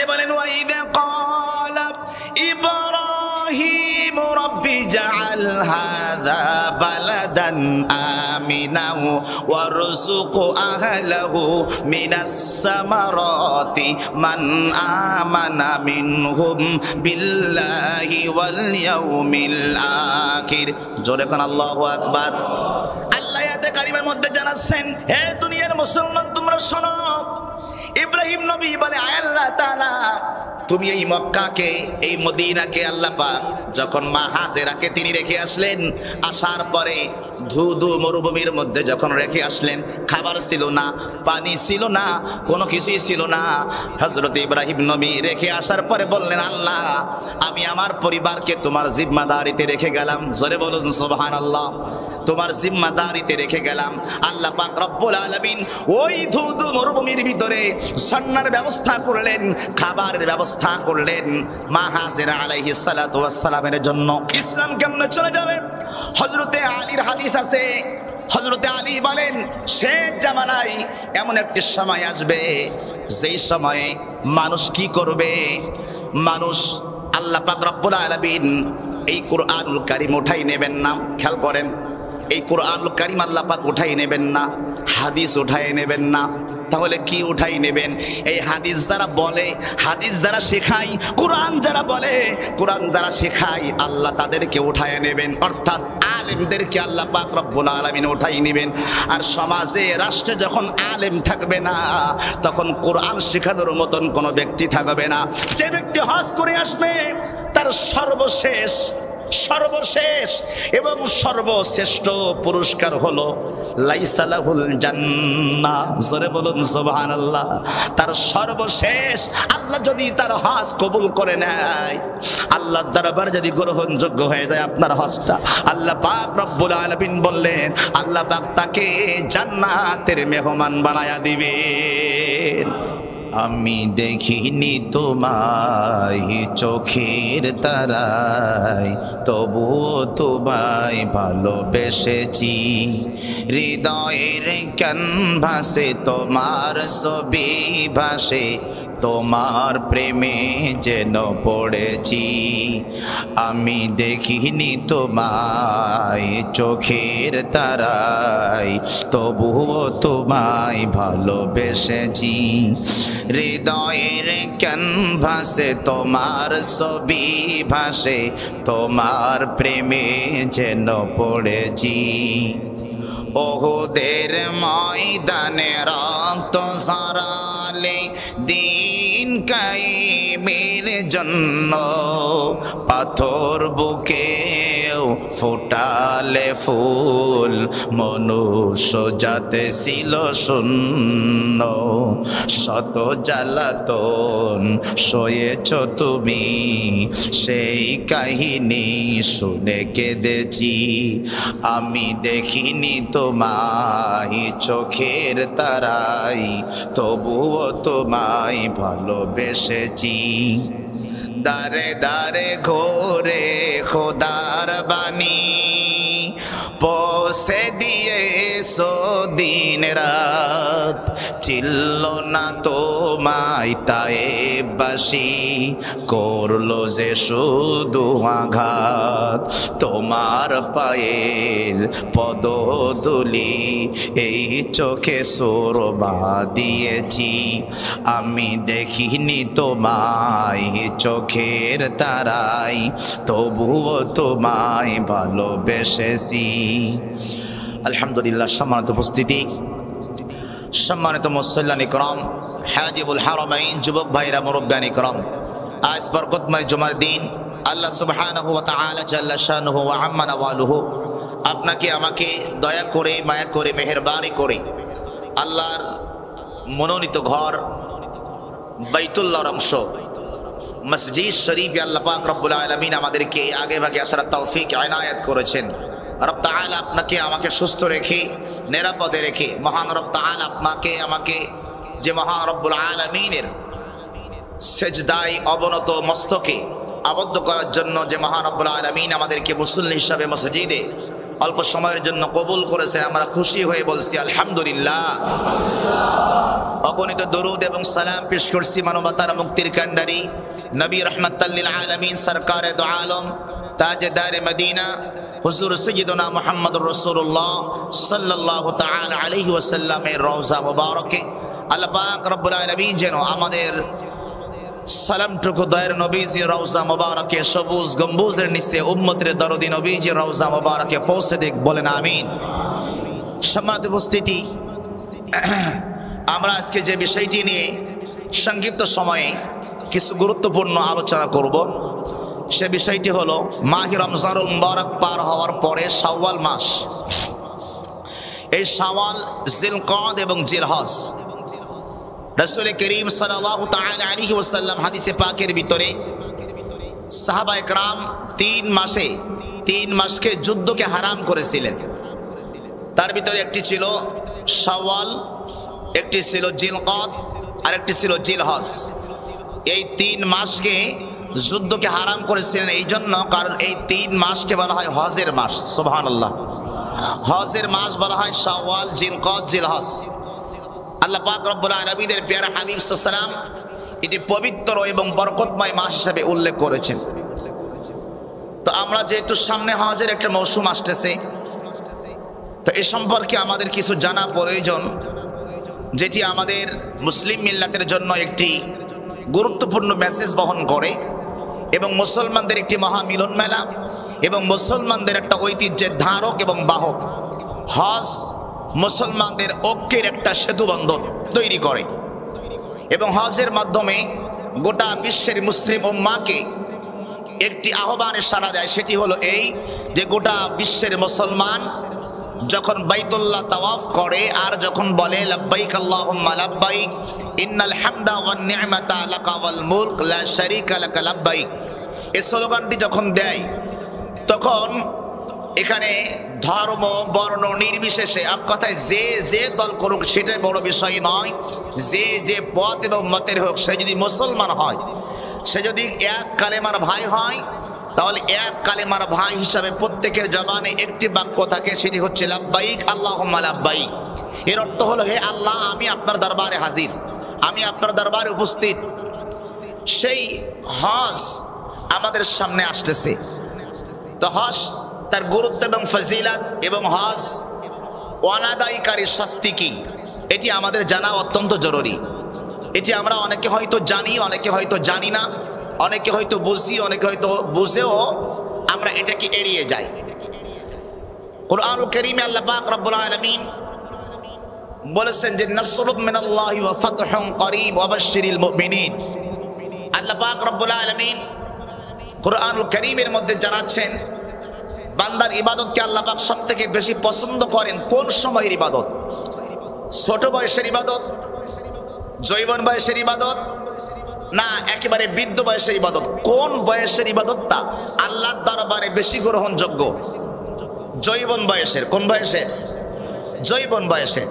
দিয়ে বলেন ওয়াইদ ক্বালা ইব্রাহিম রাব্বি জাআল হাযা বালাদান আমিনাও ওয়ারযুক আহলাহু মিনাস সামারাতি মান আমানা মিনহুম বিল্লাহি ওয়াল ইয়াউমিল আখির। জোরে কোন আল্লাহু আকবার। আল্লাহ আয়াতে কারিমার মধ্যে জানাচ্ছেন, হে দুনিয়ার মুসলমান তোমরা শোনো, ইব্রাহিম নবী বলে আয় আল্লাহ তাআলা, তুমি এই মক্কাকে, এই মদিনাকে আল্লাহ পাক যখন মা হাজেরাকে তিনি রেখে আসলেন, আসার পরে ধুধু মরুভূমির মধ্যে যখন রেখে আসলেন, খাবার ছিল না, পানি ছিল না, কোনো কিছুই ছিল না। হযরত ইব্রাহিম নবী রেখে আসার পরে বললেন, আল্লাহ আমি আমার পরিবারকে তোমার জিম্মাদারিতে রেখে গেলাম। জোরে বলুন সুবহানাল্লাহ। তোমার জিম্মাদারিতে রেখে গেলাম। আল্লাহ পাক রব্বুল আলামিন ওই ধুধু মরুভূমির ভিতরে সন্ন্যার ব্যবস্থা করলেন, খাবারের ব্যবস্থা করলেন মা হাজেরা আলাইহিস সালাতু ওয়াস সালামের জন্য। ইসলাম কেমনে চলে যাবে? হযরতে আলীর হাদিস আছে, হযরতে আলী বলেন শেষ জামানায় এমন একটি সময় আসবে যেই সময়ে মানুষ কি করবে, মানুষ আল্লাহ পাক রব্বুল আলামিন এই কোরআনুল কারীম উঠাই নেবেন না। খেয়াল করেন, এই কোরআনুল কারীম আল্লাহ পাক উঠাই নেবেন না, হাদিস উঠাই নেবেন না। তাহলে কি উঠাই নেবেন? এই হাদিস যারা বলে, হাদিস যারা শেখায়, কোরআন যারা বলে, কোরআন যারা শেখায়, আল্লাহ তাদেরকে উঠায় নেবেন। অর্থাৎ আলেমদেরকে আল্লাহ পাক রব্বুল আলামিন উঠাই নেবেন। আর সমাজে, রাষ্ট্রে যখন আলেম থাকবে না, তখন কোরআন শেখানোর মতন কোনো ব্যক্তি থাকবে না। যে ব্যক্তি হজ করে আসবে তার সর্বশেষ এবং সর্বশ্রেষ্ঠ পুরস্কার হলো লাইসা লাহুল জান্নাহ। জোরে বলুন সুবহানাল্লাহ। তার সর্বশেষ, আল্লাহ যদি তার হজ কবুল করে নেয়, আল্লাহর দরবারে যদি গ্রহণযোগ্য হয়ে যায় আপনার হজটা, আল্লাহ পাক রব্বুল আলামিন বললেন আল্লাহ পাক তাকে জান্নাতের মেহমান বানায়া দিবেন। আমি দেখিনি তোমায় চোখের তারায়, তবুও তোমায় ভালোবেসেছি। হৃদয়ের ক্যানভাসে তোমার ছবি ভাসে, তোমার প্রেমে যেন পড়েছি। আমি দেখিনি তোমায় চোখের তারায়, তবুও তোমায় ভালোবেসেছি। হৃদয়ের ক্যানভাসে তোমার ছবি ভাসে, তোমার প্রেমে যেন পড়েছি। ওহুদের ময়দানে রক্ত ঝরালে দিন কায়েমের জন্য, পাথর বুকেও ফোটালে ফুল, মনুষ্য জাতে ছিল শূন্য। শত জ্বালাতন সয়েছ তুমি, সেই কাহিনী শুনে কেঁদেছি। আমি দেখিনি তোমায় চোখের তারাই, তবুও তোমায় ভালোবেসেছি। দারে দারে ঘোরে খোদার বাণী, পৌঁছে দিয়েছো দিন রাত। চিল্ল না তোমায় তায়েববাসী, করলো যে শুধু আঘাত। তোমার পায়ের পদধূলি এই চোখে সুরমা দিয়েছি। আমি দেখিনি তোমায় চোখের তারাই, তবুও তোমায় ভালোবেসেছি। আলহামদুলিল্লাহ। সম্মানিত উপস্থিতি, সম্মানিত মুসল্লান ইকরাম, হাজিবুল হারামাইন, যুবক ভাইরা, মুরব্বিয়ান ইকরাম, আজ বরকতময় জুমার দিন আল্লাহ সুবহানাহু ওয়া তাআলা জাল্লা শানুহু ওয়া আম্মা নাওয়ালুহু আপনাকে আমাকে দয়া করে, মায়া করে, মেহেরবানি করে আল্লাহর মনোনীত ঘর বাইতুল্লাহর অংশ মসজিদ শরীফে আল্লাহ পাক রব্বুল আলামিন আমাদেরকে আগে ভাগে আসার তৌফিক ইনায়াত করেছেন। রব তাআলা আপনাকে আমাকে সুস্থ রেখে, নিরাপদে রেখে, মহান রব তাআলা আপনাকে আমাকে যে মহান রব্বুল আলামিনের সেজদায় অবনত মস্তকে আবদ্ধ করার জন্য যে মহান রব্বুল আলামিন আমাদেরকে মুসল্লি হিসাবে মসজিদে অল্প সময়ের জন্য কবুল করেছে। আমরা খুশি হয়ে বলছি আলহামদুলিল্লাহ। অগণিত দরুদ এবং সালাম পেশ করছি মানবতার মুক্তির কান্ডারি নবী রহমাতাল লিল আলামিন সরকারে দো আলম তাজদারে মদিনা হুজুর সৈয়দনা মুহাম্মদুর রাসূলুল্লাহ সাল্লাল্লাহু তাআলা আলাইহি ওয়াসাল্লামের রওজা মুবারকে আল্লাহ পাক রব্বুল আলামিন যেন আমাদের সালামটুকু দয়ার নবীজির রওজা মুবারকে সবুজ গম্বুজের নিচে উম্মতের দরদি নবীজির রওজা মুবারকে পৌঁছে দিক, বলেন আমিন। সম্মানিত উপস্থিতি, আমরা আজকে যে বিষয়টি নিয়ে সংক্ষিপ্ত সময়ে কিছু গুরুত্বপূর্ণ আলোচনা করব, সে বিষয়টি হলো মাহে রমজানুল মুবারক পার হওয়ার পরে শাওয়াল মাস। এই শাওয়াল, জিলকদ এবং জিলহজ, রাসূল করিম সাল্লাল্লাহু তাআলা আলাইহি ওয়াসাল্লাম হাদিসে পাকের ভিতরে সাহাবায়ে কেরাম 3 মাসকে যুদ্ধকে হারাম করেছিলেন। তার ভিতরে একটি ছিল শাওয়াল, একটি ছিল জিলকদ আর একটি ছিল জিলহজ। এই 3 মাসকে যুদ্ধকে হারাম করেছিলেন এই জন্য, কারণ এই 3 মাসকে বলা হয় হজের মাস। সুবহানাল্লাহ। হজের মাস বলা হয় শাওয়াল, জিলকদ, জিলহজ। আল্লাহ পাক রব্বুল আলামিনের প্যারা হাবিব সাল্লাল্লাহু আলাইহি ওয়াসাল্লাম এটি পবিত্র এবং বরকতময় মাস হিসেবে উল্লেখ করেছেন। তো আমরা যেহেতু সামনে হজের একটা মৌসুম আসতেছে, তো এ সম্পর্কে আমাদের কিছু জানা প্রয়োজন, যেটি আমাদের মুসলিম মিল্লাতের জন্য একটি গুরুত্বপূর্ণ মেসেজ বহন করে এবং মুসলমানদের একটি মহা মিলন মেলা এবং মুসলমানদের একটা ঐতিহ্যের ধারক এবং বাহক। হজ মুসলমানদের ঐক্যের একটা সেতু বন্ধন তৈরি করে এবং হজের মাধ্যমে গোটা বিশ্বের মুসলিম উম্মাহকে একটি আহ্বানে সাড়া দেয়। সেটি হলো এই যে গোটা বিশ্বের মুসলমান যখন বাইতুল্লাহ তাওয়াফ করে আর যখন বলে লাব্বাইক আল্লাহুম্মা লাব্বাইক ইন্নাল হামদা ওয়ান নি'মাতা লাকা ওয়াল মুলক লা শারীকা লাকা লাব্বাইক, এই স্লোগানটি যখন দেয়, তখন এখানে ধর্ম বর্ণ নির্বিশেষে, এক কথায় যে দল করুক সেটাই বড় বিষয় নয়, যে পথ এবং মতের হোক, সে যদি মুসলমান হয়, সে যদি এক কালেমার ভাই হয়, তাহলে এক কালেমার ভাই হিসাবে প্রত্যেকের জবানে একটি বাক্য থাকে, সেটি হচ্ছে লাব্বাইক আল্লাহুম্মা লাব্বাইক। এর অর্থ হলো, হে আল্লাহ, আমি আপনার দরবারে হাজির, আমি আপনার দরবারে উপস্থিত। সেই হজ আমাদের সামনে আসতেছে। তো হজ তার গুরুত্ব এবং ফজিলত এবং হজ অনাদায়কারীর শাস্তি কি, এটি আমাদের জানা অত্যন্ত জরুরি। এটি আমরা অনেকে হয়তো জানি, অনেকে হয়তো জানি না, অনেকে হয়তো বুঝি, অনেকে হয়তো বুঝেও আমরা এটাকে এড়িয়ে যাই। কুরআনুল কারীমে আল্লাহ পাক রব্বুল আলামিন বলেছেন যে নাসরুম মিনাল্লাহি ওয়া ফাতহুন করিব ওয়া বাশশিরিল মুমিনিন। আল্লাহ পাক রব্বুল আলামিন কুরআনুল কারীমের মধ্যে জানাচ্ছেন বান্দার ইবাদতকে আল্লাহ পাক সবথেকে বেশি পছন্দ করেন কোন সময়ের ইবাদত? ছোট বয়সের ইবাদত, যৌবন বয়সের ইবাদত, না একেবারে বৃদ্ধ বয়সের ইবাদত? কোন বয়সের ইবাদতটা আল্লাহর দরবারে বেশি গ্রহণযোগ্য? যৌবন বয়সের। কোন বয়সে? যৌবন বয়সে।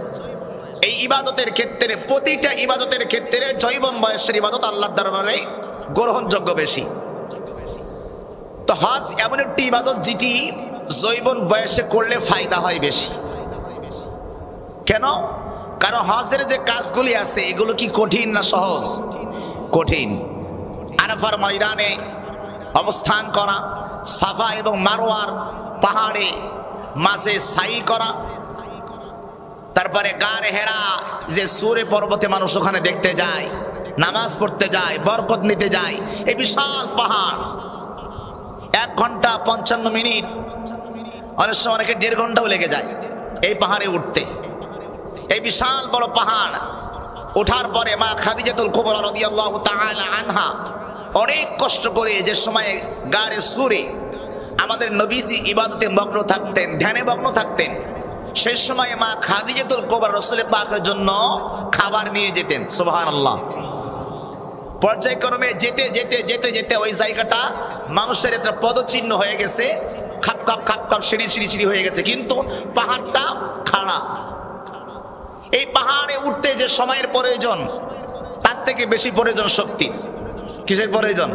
এই ইবাদতের ক্ষেত্রে, প্রতিটা ইবাদতের ক্ষেত্রে যৌবন বয়সের ইবাদত আল্লাহর দরবারে গ্রহণযোগ্য বেশি। তো হজ এমন একটি ইবাদত যেটি যৌবন বয়সে করলে ফায়দা হয় বেশি। কেন? কারণ হজের যে কাজগুলি আছে এগুলো কি কঠিন না সহজ? কঠিন। আরাফার ময়দানে অবস্থান করা, সাফা এবং মারওয়ার পাহাড়ে মাঝে সাই করা, তারপরে গারে হেরা যে সুরে পর্বতে মানুষ ওখানে দেখতে যায়, নামাজ পড়তে যায়, বরকত নিতে যায়, এই বিশাল পাহাড় 1 ঘন্টা 55 মিনিট, অনেক সময় অনেকে 1.5 ঘন্টাও লেগে যায় এই পাহাড়ে উঠতে। এই বিশাল বড় পাহাড় ওঠার পরে মা খাদিজাতুল কুবরা রাদিয়াল্লাহু তাআলা আনহা অনেক কষ্ট করে, যে সময় গারে সুরে আমাদের নবীজি ইবাদতে মগ্ন থাকতেন, ধ্যানে মগ্ন থাকতেন, সেই সময় মা খাদিজাতুল কুবরা রাসূল পাকের জন্য খাবার নিয়ে যেতেন। সুবহানাল্লাহ। পর্যায়ক্রমে যেতে যেতে যেতে যেতে ওই জায়গাটা মানুষের একটা পদচিহ্ন হয়ে গেছে, খাপ খাপ খাপ খাপ সিঁড়ি সিঁড়ি সিঁড়ি হয়ে গেছে, কিন্তু পাহাড়টা খাড়া। এই পাহাড়ে উঠতে যে সময়ের প্রয়োজন তার থেকে বেশি প্রয়োজন শক্তির। কিসের প্রয়োজন?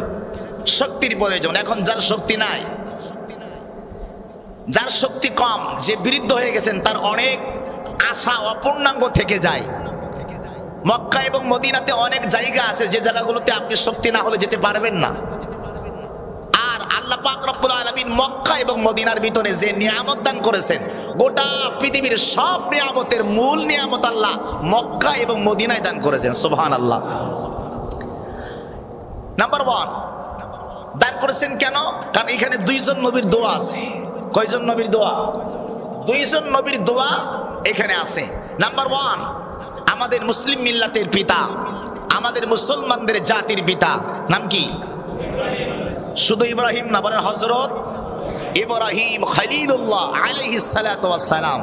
শক্তির প্রয়োজন। এখন যার শক্তি নাই, যার শক্তি কম, যে বৃদ্ধ হয়ে গেছেন, তার অনেক আশা অপূর্ণাঙ্গ থেকে যায়। মক্কা এবং মদিনাতে অনেক জায়গা আছে যে জায়গাগুলোতে আপনি শক্তি না হলে যেতে পারবেন না। আর আল্লাহ পাক রব্বুল আলামিন মক্কা এবং মদিনার ভিতরে যে নিয়ামত দান করেছেন, গোটা পৃথিবীর সব নিয়ামতের মূল নিয়ামত আল্লাহ মক্কা এবং মদিনায় দান করেছেন। সুবহানাল্লাহ। নাম্বার 1 দান করেছেন কেন? কারণ এখানে 2 জন নবীর দোয়া আছে। কয়জন নবীর দোয়া? 2 জন নবীর দোয়া এখানে আছে। নাম্বার 1, আমাদের মুসলিম মিল্লাতের পিতা, আমাদের মুসলমানদের জাতির পিতা, নাম কি? শুধু ইব্রাহিম না, বলেন হযরত ইব্রাহিম খলিলুল্লাহ আলাইহিস সালাতু ওয়াস সালাম।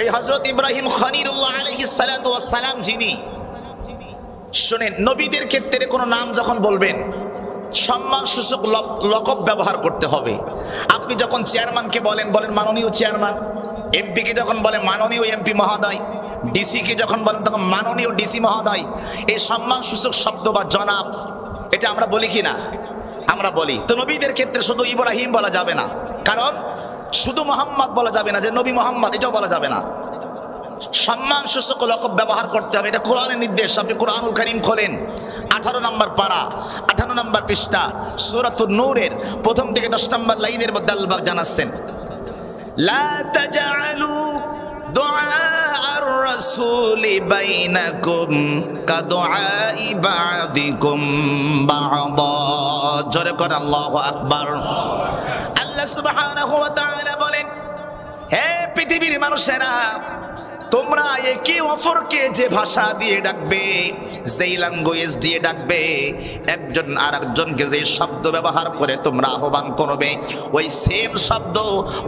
এই হযরত ইব্রাহিম খলিলুল্লাহ আলাইহিস সালাতু ওয়াস সালাম যিনি, শুনেন, নবীদের ক্ষেত্রে কোনো নাম যখন বলবেন সম্মানসূচক লকব ব্যবহার করতে হবে। আপনি যখন চেয়ারম্যানকে বলেন, বলেন মাননীয় চেয়ারম্যান। এমপিকে যখন বলেন মাননীয় এমপি মহোদয়। ডিসিকে যখন বলেন তখন মাননীয় ডিসি মহোদয়। এই সম্মানসূচক শব্দ বা জনাব, এটা আমরা বলি কি না? আমরা বলি। তো নবীদের ক্ষেত্রে শুধু ইব্রাহিম বলা যাবে না, কারণ শুধু মোহাম্মদ বলা যাবে না যে নবী মোহাম্মদ, এটাও বলা যাবে না। সম্মানসূচক লকব ব্যবহার করতে হবে, এটা কোরআনের নির্দেশ। আপনি কোরআনুল কারীম খোলেন, 18 নম্বর পারা, 58 নম্বর পৃষ্ঠা, সূরাতুন নূরের প্রথম থেকে 10 নম্বর লাইনের মধ্যে আল্লাহ জানাচ্ছেন, লা তাজআলু দুআআর রাসূলি বাইনাকুম কাদুআই বা'দিকুম বা'দা। জোরে করে আল্লাহু আকবার। আল্লাহ সুবহানাহু ওয়া তাআলা বলেন, হে পৃথিবীর মানুষেরা, তোমরা একে অপরকে যে ভাষা দিয়ে ডাকবে, যেই ল্যাঙ্গুয়েজ দিয়ে ডাকবে, একজন আর একজনকে যে শব্দ ব্যবহার করে তোমরা আহ্বান করবে, ওই সেম শব্দ,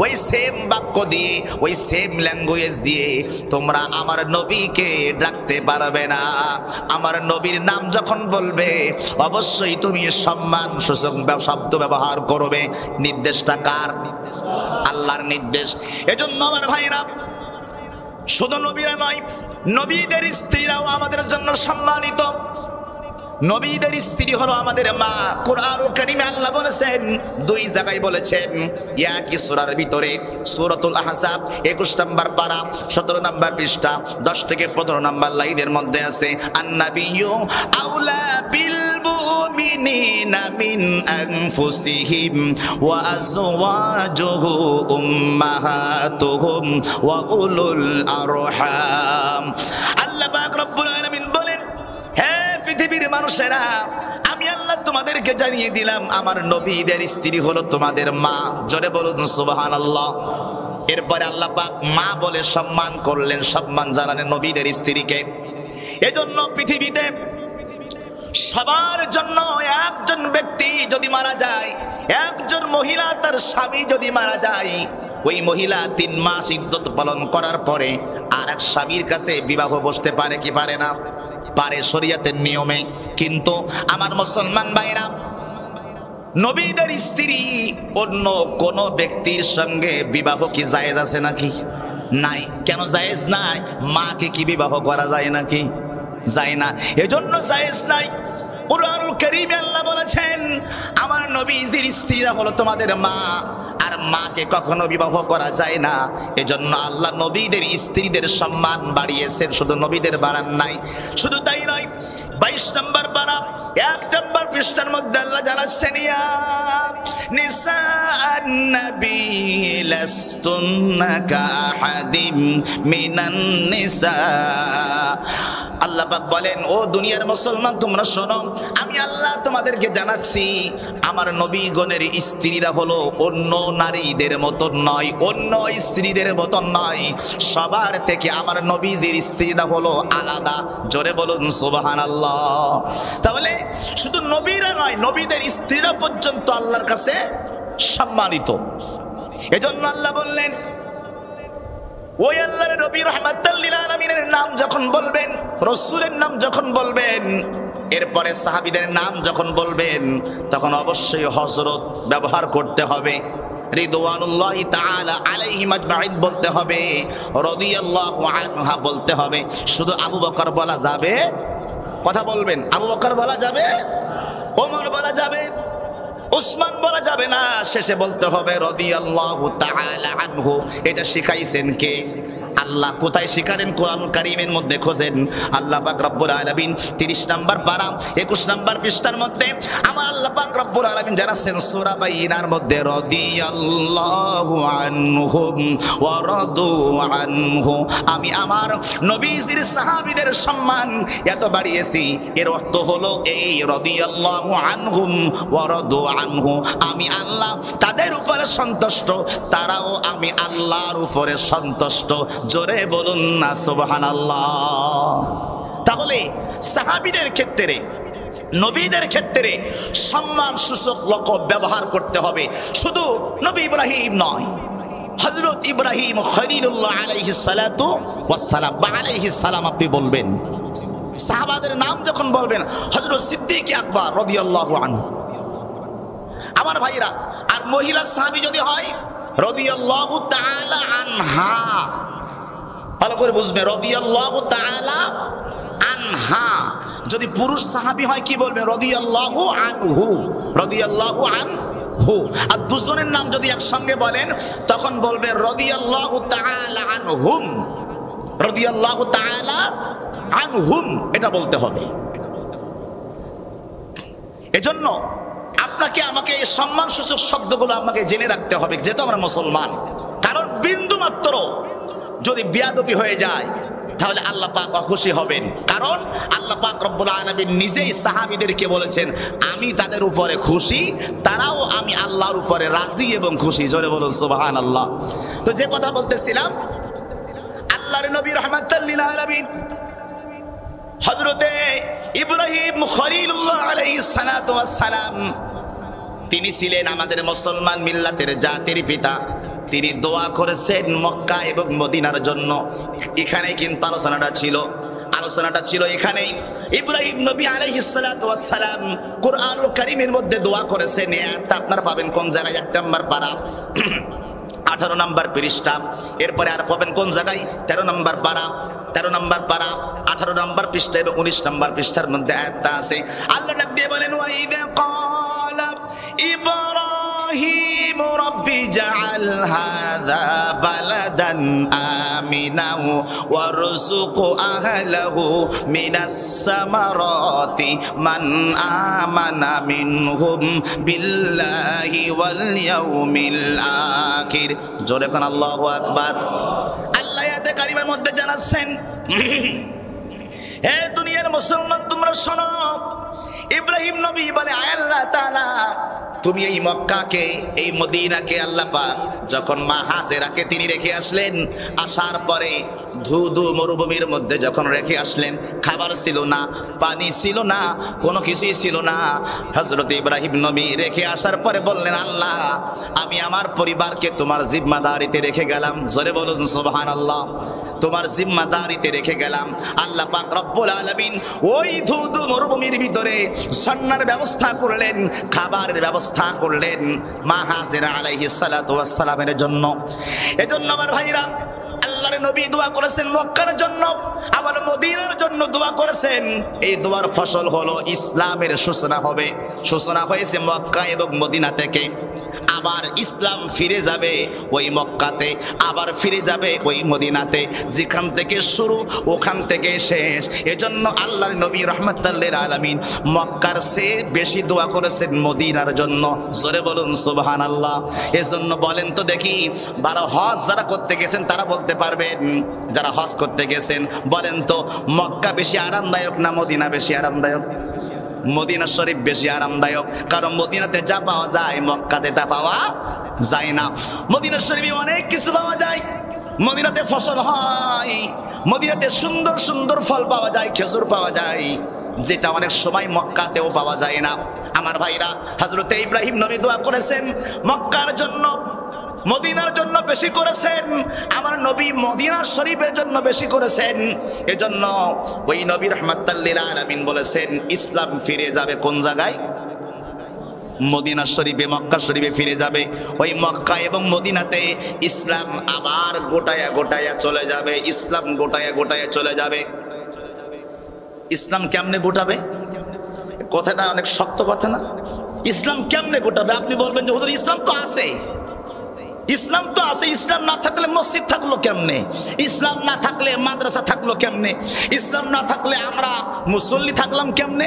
ওই সেম বাক্য দিয়ে, ওই সেম ল্যাঙ্গুয়েজ দিয়ে তোমরা আমার নবীকে ডাকতে পারবে না। আমার নবীর নাম যখন বলবে অবশ্যই তুমি সম্মান সূচক শব্দ ব্যবহার করবে। নির্দেশটা কার? আল্লাহর নির্দেশ। এজন্য আমার ভাইরা, শুধু নবীরা নয়, নবীদের স্ত্রীরাও আমাদের জন্য সম্মানিত। নবীদের স্ত্রী হলো আমাদের মা। কুরআনুল কারীমে আল্লাহ বলেছেন, 2 জায়গায় বলেছেন, একই সূরার ভিতরে, সূরাতুল আহজাব 21 নম্বর পারা 17 নম্বর পৃষ্ঠা 10 থেকে 15 নম্বর লাইনের মধ্যে আছে, আন-নাবিয়্যু আওলা বিল মুমিনিনা মিন আনফুসিহিম ওয়া আযওয়াজুহু উম্মাহাতুহুম ওয়া উলুল আরহাম। আল্লাহ পাক রব্বুল আলামিন বলেন, হে পৃথিবীর মানুষেরা, আমি আল্লাহ তোমাদেরকে জানিয়ে দিলাম আমার নবীদের স্ত্রী হলো তোমাদের মা। জোরে বলুন সুবহানাল্লাহ। এরপরে আল্লাহ পাক মা বলে সম্মান করলেন, সম্মান জানালেন নবীদের স্ত্রীকে। এজন্য পৃথিবীতে সবার জন্য একজন ব্যক্তি যদি মারা যায়, একজন মহিলা তার স্বামী যদি মারা যায়, ওই মহিলা 3 মাস ইদ্যত পালন করার পরে আর এক স্বামীর কাছে বিবাহ বসতে পারে কি পারে না? পারে, শরীয়তের নিয়মে। কিন্তু আমার মুসলমান ভাইরা, নবীদের স্ত্রী অন্য কোন ব্যক্তির সঙ্গে বিবাহ কি জায়েজ আছে নাকি? নাই। কেন জায়েজ নাই? মাকে কি বিবাহ করা যায় নাকি? যায় না। এজন্য জায়েজ নাই। কুরআনুল কারীমে আল্লাহ বলেছেন, আমার নবীদের স্ত্রীরা হলো তোমাদের মা, আর মাকে কখনো বিবাহ করা যায় না। এজন্য আল্লাহ নবীদের স্ত্রীদের সম্মান বাড়িয়েছেন, শুধু নবীদের বাড়ান নাই। শুধু তাই নয়, 22 নম্বর পারা 1 নম্বর পৃষ্ঠার মধ্যে আল্লাহ জানাচ্ছেন, ইয়া নিসাআন নবী লাস্তুন্না কাআহাদিম মিনান নিসা। আল্লাহ পাক বলেন, ও দুনিয়ার মুসলমান, তোমরা শোনো, আমি আল্লাহ তোমাদেরকে জানাচ্ছি, আমার নবীগণের স্ত্রীরা হলো অন্য নারীদের মতন নয়, অন্য স্ত্রীদের মতন নয়। সবার থেকে আমার নবীদের স্ত্রীরা হলো আলাদা। জোরে বলুন সুবহানাল্লাহ। তাহলে শুধু নবীরা নয়, নবীদের স্ত্রীরা পর্যন্ত আল্লাহর কাছে সম্মানিত। এজন্য আল্লাহ বললেন, ওই আল্লাহর নবী রাহমাতাল লিল আলামিনের নাম যখন বলবেন, রাসূলের নাম যখন বলবেন, এরপরে সাহাবীদের নাম যখন বলবেন, তখন অবশ্যই হযরত ব্যবহার করতে হবে, রিদওয়ানুল্লাহি তাআলা আলাইহিম আজমাইন বলতে হবে, রাদিয়াল্লাহু আনহা বলতে হবে। শুধু আবু বকর বলা যাবে? কথা বলবেন। আবু বকর বলা যাবে? ওমর বলা যাবে? উসমান বলা যাবে না, শেষে বলতে হবে রাদিয়াল্লাহু তাআলা আনহু। এটা শিখাইছেন কে? আল্লাহ। কোথায় শিখালেন? কোরআনুল কারীমের মধ্যে খোঁজেন। আল্লাহ পাক রব্বুল আলামিন 30 নম্বর পারা 21 নম্বর পৃষ্ঠার মধ্যে আমার আল্লাহ পাক রব্বুল আলামিন জানাচ্ছেন সূরা বাইনার মধ্যে রাদিয়াল্লাহু আনহুম ওয়া রাদু আনহু। আমি আমার নবীজির সাহাবীদের সম্মান এত বাড়িয়েছি, এর অর্থ হলো এই রাদিয়াল্লাহু আনহুম ওয়া রাদু আনহু, আমি আল্লাহ তাদের উপরে সন্তুষ্ট, তারাও আমি আল্লাহর উপরে সন্তুষ্ট। জোরে বলুন না সুবহানাল্লাহ। তাহলে সাহাবীদের ক্ষেত্রে, নবীদের ক্ষেত্রে সম্মান সূচক লকব ব্যবহার করতে হবে। শুধু নবী ইব্রাহিম নয়, হযরত ইব্রাহিম খলিলুল্লাহ আলাইহিস সালাতু ওয়াস সালাম বা আলাইহিস সালাম আপনি বলবেন। সাহাবাদের নাম যখন বলবেন, হযরত সিদ্দিক আকবর রাদিয়াল্লাহু আনহু। আমার ভাইরা, আর মহিলা সাহাবী যদি হয় রাদিয়াল্লাহু তাআলা আনহা, ভালো করে বুঝবে, রাদিয়াল্লাহু তাআলা আনহা। যদি পুরুষ সাহাবী হয় কি বলবে? রাদিয়াল্লাহু আনহু, রাদিয়াল্লাহু আনহু। আর দুজনের নাম যদি একসঙ্গে বলেন তখন বলবে রাদিয়াল্লাহু তাআলা আনহুম, রাদিয়াল্লাহু তাআলা আনহুম, এটা বলতে হবে। এজন্য আপনাকে আমাকে এই সম্মানসূচক শব্দগুলো আমাকে জেনে রাখতে হবে, যেহেতু আমরা মুসলমান। কারণ বিন্দু মাত্র যদি বেয়াদবি হয়ে যায় তাহলে আল্লাহ পাক অখুশি হবেন। কারণ আল্লাহ পাক রব্বুল আলামিন নিজেই সাহাবীদেরকে বলেছেন আমি তাদের উপরে খুশি, তারাও আমি আল্লাহর উপরে রাজি এবং খুশি। জোরে বলুন সুবহানাল্লাহ। তো যে কথা বলতেছিলাম, আল্লাহর নবী রাহমাতাল লিল আলামিন হযরতে ইব্রাহিম খলিলুল্লাহ আলাইহিস সালাতু ওয়াস সালাম, তিনি ছিলেন আমাদের মুসলমান মিল্লাতের জাতির পিতা। তিনি দোয়া করেছেন মক্কা এবং মদিনার জন্য। এখানেই কিন্তু আলোচনাটা ছিল এখানেই। ইব্রাহিম নবী আলাইহিস সালাতু ওয়াস সালাম কুরআনুল কারীমের মধ্যে দোয়া করেছেন। এটা আপনারা পাবেন কোন জায়গায়? 1 নম্বর পারা 18 নম্বর পৃষ্ঠা। এরপরে আর পাবেন কোন জায়গায়? 13 নম্বর পারা 18 নম্বর পৃষ্ঠা এবং 19 নম্বর পৃষ্ঠার মধ্যে আয়াতটা আছে। আল্লাহ ডাক দিয়ে বলেন ওয়াইদা ক্বালা ইব্রাহিম রাব্বি জাআল হাযা বালাদান আমিনা ওয়ারযুক আহলাহু মিনাস সামারাতি মান আমানা মিনহুম বিল্লাহি ওয়াল ইয়াউমিল আখির। জোরে কোন আল্লাহু আকবার। আল্লাহ আয়াতে কারিমার মধ্যে জানাচ্ছেন, হে দুনিয়ার মুসলমান তোমরা শোনো, ইব্রাহিম নবী বলে আয় আল্লাহ তাআলা, তুমি এই মক্কাকে, এই মদিনাকে আল্লাহ পাক যখন মা হাজেরাকে তিনি রেখে আসলেন, আসার পরে ধুধু মরুভূমির মধ্যে যখন রেখে আসলেন, খাবার ছিল না, পানি ছিল না, কোনো কিছুই ছিল না। হযরত ইব্রাহিম নবী রেখে আসার পরে বললেন আল্লাহ আমি আমার পরিবারকে তোমার জিম্মাদারিতে রেখে গেলাম। জোরে বলুন সুবহানাল্লাহ। তোমার জিম্মাদারিতে রেখে গেলাম। আল্লাহ পাক রব্বুল আলামিন ওই ধুধু মরুভূমির ভিতরে সন্ন্যার ব্যবস্থা করলেন, খাবারের ব্যবস্থা করলেন মা হাজেরা আলাইহিস সালাতু ওয়াস সালামের জন্য। এজন্য আমার ভাইরা, আল্লাহর নবী দোয়া করেছেন মক্কার জন্য, আবার মদিনার জন্য দোয়া করেছেন। এই দোয়ার ফসল হলো ইসলামের সূচনা হবে। সূচনা হয়েছে মক্কা এবং মদিনা থেকে। আবার ইসলাম ফিরে যাবে ওই মক্কাতে, আবার ফিরে যাবে ওই মদিনাতে। যেখান থেকে শুরু ওখান থেকে শেষ। এজন্য আল্লাহর নবী রাহমাতাল লিল আলামিন মক্কার চেয়ে বেশি দোয়া করেছেন মদিনার জন্য। জোরে বলুন সুবহানাল্লাহ। এজন্য বলেন তো দেখি, 12 হজ যারা করতে গেছেন তারা বলতে পারবেন, যারা হজ করতে গেছেন বলেন তো মক্কা বেশি আরামদায়ক না মদিনা বেশি আরামদায়ক? মদিনা শরীফ বেশি আরামদায়ক। কারণ মদিনাতে যা পাওয়া যায় মক্কাতে তা পাওয়া যায় না। মদিনা শরীফে অনেক কিছু পাওয়া যায়, মদিনাতে ফসল হয়, মদিনাতে সুন্দর সুন্দর ফল পাওয়া যায়, খেজুর পাওয়া যায়, যেটা অনেক সময় মক্কাতেও পাওয়া যায় না। আমার ভাইরা, হযরত ইব্রাহিম নবী দোয়া করেছেন মক্কার জন্য, মদিনার জন্য বেশি করেছেন, আমার নবী মদিনা শরীফের জন্য বেশি করেছেন। এজন্য ওই নবী রাহমাতাল লিল আলামিন বলেছেন ইসলাম ফিরে যাবে কোন জায়গায়? মদিনা শরীফে, মক্কা শরীফে ফিরে যাবে। ওই মক্কা এবং মদিনাতে ইসলাম আবার গোটায়া গোটায়া চলে যাবে। ইসলাম গোটায়া গোটায়া চলে যাবে। ইসলাম কেমনে গোটাবে? কথাটা অনেক শক্ত কথা না? ইসলাম কেমনে গোটাবে? আপনি বলবেন যে হুজুর ইসলাম তো আছে, ইসলাম তো আছে, ইসলাম না থাকলে মসজিদ থাকলো কেমনে, ইসলাম না থাকলে মাদ্রাসা থাকলো কেমনে, ইসলাম না থাকলে আমরা মুসল্লি থাকলাম কেমনে?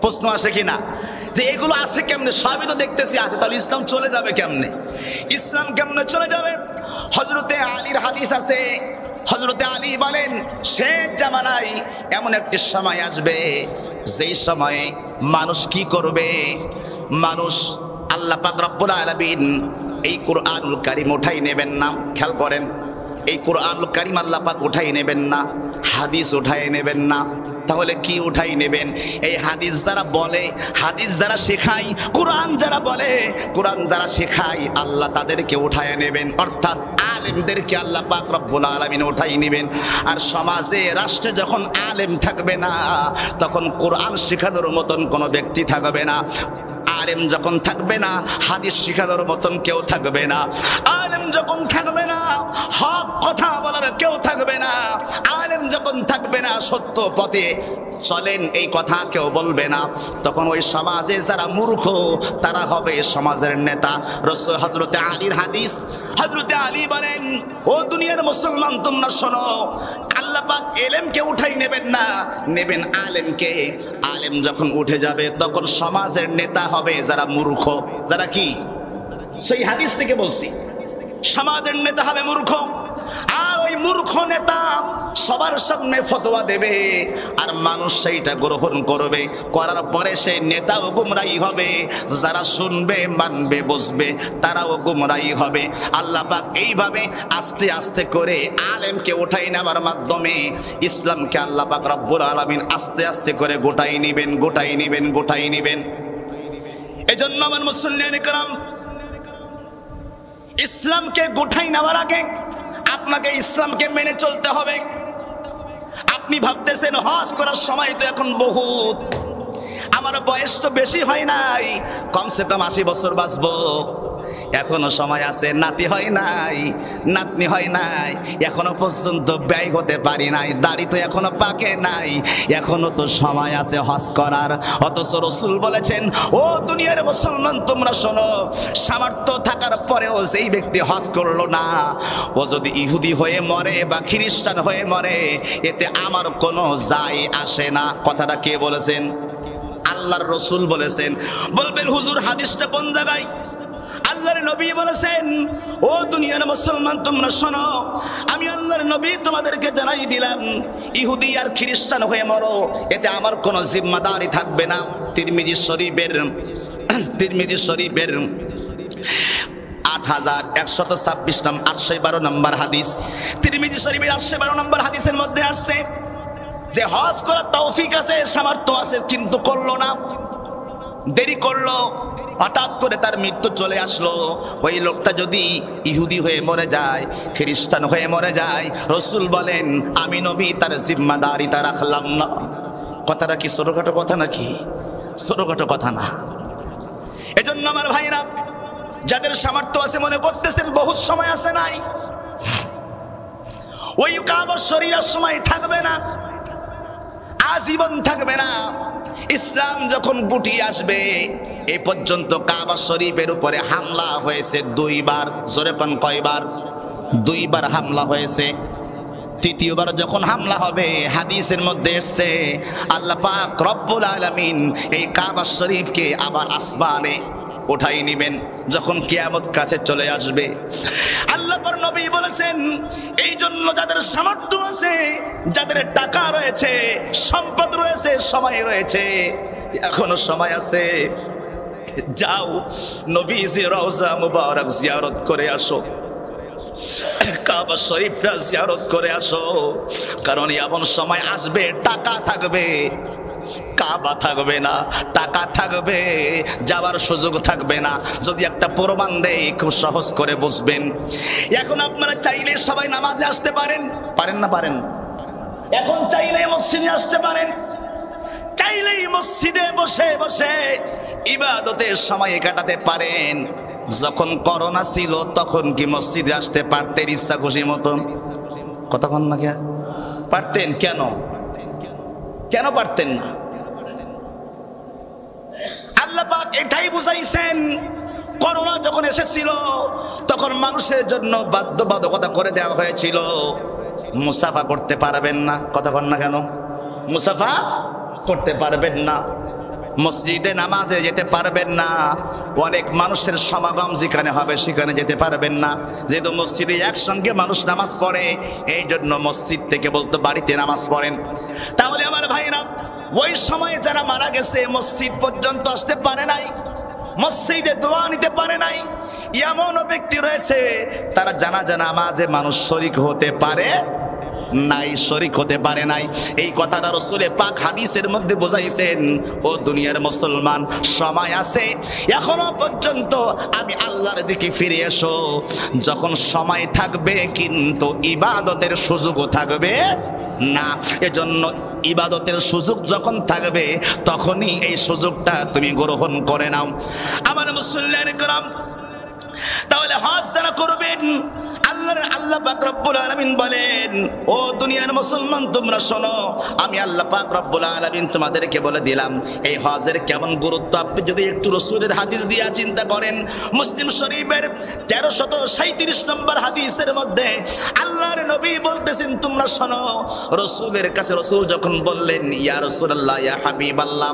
প্রশ্ন আসে কিনা যে এগুলো আছে কেমনে? সবই তো দেখতেছি আছে, তাহলে ইসলাম চলে যাবে কেমনে? ইসলাম কেমনে চলে যাবে? হযরতে আলীর হাদিস আছে, হযরতে আলী বলেন শেষ জামানায় এমন একটি সময় আসবে যেই সময়ে মানুষ কি করবে? মানুষ আল্লাহ পাক রব্বুল আলামিন এই কুরআনুল কারীম উঠাই নেবেন না। খেয়াল করেন, এই কুরআনুল কারীম আল্লাহ পাক উঠাই নেবেন না, হাদিস উঠাই নেবেন না। তাহলে কি উঠাই নেবেন? এই হাদিস যারা বলে, হাদিস যারা শেখায়, কোরআন যারা বলে, কোরআন যারা শেখায়, আল্লাহ তাদেরকে উঠায় নেবেন। অর্থাৎ আলেমদেরকে আল্লাহ পাক রব্বুল আলামিন উঠাই নেবেন। আর সমাজে রাষ্ট্রে যখন আলেম থাকবে না, তখন কোরআন শেখানোর মতন কোনো ব্যক্তি থাকবে না। আলেম যখন থাকবে না, হাদিস শিখানোর মতন কেউ থাকবে না। আলেম যখন থাকবে না, হক কথা বলার কেউ থাকবে না। আলেম যখন থাকবে না, সত্য পথে চলেন এই কথা কেউ বলবে না। তখন ওই সমাজে যারা মূর্খ তারা হবে সমাজের নেতা। রাসূল হযরতে আলীর হাদিস, হযরতে আলী বলেন ও দুনিয়ার মুসলমান তোমরা শোনো, আল্লাহ পাক এলেমকে উঠাই নেবেন না, নেবেন আলেমকে। আলেম যখন উঠে যাবে তখন সমাজের নেতা হবে যারা মূর্খ। যারা কি? সেই হাদিস থেকে বলছি, সমাজের নেতা হবে মূর্খ। আর ওই মূর্খ নেতা সবার সামনে ফতোয়া দেবে, আর মানুষ সেইটা গ্রহণ করবে। করার পরে সেই নেতাও গুমরাহী হবে, যারা শুনবে মানবে বুঝবে তারাও গুমরাহী হবে। আল্লাহ পাক এইভাবে আস্তে আস্তে করে আলেমকে উঠাই নেবার মাধ্যমে ইসলামকে আল্লাহ পাক রব্বুল আলামিন আস্তে আস্তে করে গোটাই নেবেন, গোটাই নেবেন, গোটাই নেবেন। এজন্য আমার মুসলিম کرام, ইসলামকে গোটাই নেওয়ার আগে আপনাকে ইসলামকে মেনে চলতে হবে। আপনি ভাবতেছেন হজ করার সময় তো এখন বহুত, আমার বয়স তো বেশি হয় নাই, কমসে কম 80 বছর বাঁচবো, এখনো সময় আছে। নাতি হয় নাই, নাতনি হয় নাই, এখনো পর্যন্ত ব্যয় হতে পারি নাই, দাড়ি তো এখনো পাকে নাই, এখনো তো সময় আছে হজ করার। অথচ রাসূল বলেছেন ও দুনিয়ার মুসলমান তোমরা শোনো, সামর্থ্য থাকার পরেও যেই ব্যক্তি হজ করলো না, ও যদি ইহুদি হয়ে মরে বা খ্রিস্টান হয়ে মরে, এতে আমার কোনো যায় আসে না। কথাটা কে বলেছেন? আল্লাহর রাসূল বলেছেন। বলবেন হুজুর হাদিসটা কোন জায়গায়? আল্লাহর নবী বলেছেন ও দুনিয়ার মুসলমান তোমরা শোনো, আমি আল্লাহর নবী তোমাদেরকে জানাই দিলাম, ইহুদি আর খ্রিস্টান হয়ে মরো, এতে আমার কোনো জিম্মাদারি থাকবে না। তিরমিজি শরীফের 8126 নাম 812 নম্বর হাদিস, তিরমিজি শরীফের 812 নম্বর হাদিসের মধ্যে আসছে যে হজ করার তৌফিক আছে, সামর্থ্য আছে, কিন্তু করলো না, দেরি করলো, হঠাৎ করে তার মৃত্যু চলে আসলো। ওই লোকটা যদি ইহুদি হয়ে মরে যায়, খ্রিস্টান হয়ে মরে যায়, রাসূল বলেন আমি নবী তার জিম্মাদারিতা রাখলাম না। কথাটা কি ছোটখাটো কথা নাকি? ছোটখাটো কথা না। এজন্য আমার ভাইরা, যাদের সামর্থ্য আছে মনে করতেছেন বহুত সময় আছে, নাই, ওই কাবা শরীফের সময় থাকবে না, আজীবন থাকবে না। ইসলাম যখন গুটিয়ে আসবে, এই পর্যন্ত কাবা শরীফের উপরে হামলা হয়েছে 2 বার। জোরে কোন কয়বার? 2 বার হামলা হয়েছে। তৃতীয়বার যখন হামলা হবে, হাদিসের মধ্যে এসেছে আল্লাহ পাক রব্বুল আলামিন এই কাবা শরীফকে আবার আসমানে উঠাই নেবেন যখন কিয়ামত কাছে চলে আসবে। আল্লাহর নবী বলেছেন এই জন্য যাদের সামর্থ্য আছে, যাদের টাকা রয়েছে, সম্পদ রয়েছে, সময় রয়েছে, এখনো সময় আছে, যাও নবীজি রওজা মুবারক জিয়ারত করে আসো, কাবা শরীফটা জিয়ারত করে আসো। কারণ এমন সময় আসবে টাকা থাকবে, কাবা থাকবে না, টাকা থাকবে, যাবার সুযোগ থাকবে না। যদি একটা প্রমাণ দেই খুব সহজ করে বুঝবেন। এখন আপনারা চাইলে সবাই নামাজে আসতে পারেন, পারেন না? পারেন। এখন চাইলে মসজিদে আসতে পারেন, চাইলেই মসজিদে বসে বসে ইবাদতের সময় কাটাতে পারেন। যখন করোনা ছিল তখন কি মসজিদে আসতে পারতেন ইচ্ছা খুশি মতন? কতক্ষণ না কে পারতেন? কেন কেন পারতেন না? আল্লাহ পাক এটাই বুঝাইছেন। করোনা যখন এসেছিল তখন মানুষের জন্য বাধ্যবাধকতা করে দেওয়া হয়েছিল, মুসাফা করতে পারবেন না। কথা বল না কেন? মুসাফা করতে পারবেন না, মসজিদে নামাজে যেতে পারবেন না, অনেক মানুষের সমাগম যেখানে হবে সেখানে যেতে পারবেন না। যেহেতু মসজিদে একসঙ্গে মানুষ নামাজ পড়ে, এই জন্য মসজিদ থেকে বলতো বাড়িতে নামাজ পড়েন। তাহলে আমার ভাইরা, ওই সময়ে যারা মারা গেছে মসজিদ পর্যন্ত আসতে পারে নাই, মসজিদে দোয়া নিতে পারে নাই, এমনও ব্যক্তি রয়েছে তারা জানাজা নামাজে মানুষ শরীক হতে পারে নাই, শরীক হতে পারে নাই। এই কথাটা রাসূল পাক হাদিসের মধ্যে বোঝাইছেন। ও দুনিয়ার মুসলমান, সময় আছে এখনো পর্যন্ত, আমি আল্লাহর দিকে ফিরে এসো। যখন সময় থাকবে কিন্তু ইবাদতের সুযোগও থাকবে না। এজন্য ইবাদতের সুযোগ যখন থাকবে তখনই এই সুযোগটা তুমি গ্রহণ করে নাও। আমার মুসলিম کرام, তাহলে হজ যারা করবেন, আল্লাহ পাক রব্বুল আলামিন বলেন, ও দুনিয়ার মুসলমান তোমরা শোনো, আমি আল্লাহ পাক রব্বুল আলামিন তোমাদেরকে বলে দিলাম এই হজের কেমন গুরুত্ব। আপনি যদি একটু রাসূলের হাদিস দিয়া চিন্তা করেন, মুসলিম শরীফের 1337 নম্বর হাদিসের মধ্যে আল্লাহর নবী বলতেছেন, তোমরা শোনো, রাসূলের কাছে রাসূল যখন বললেন, ইয়া রাসূলুল্লাহ, ইয়া হাবিবাল্লাহ,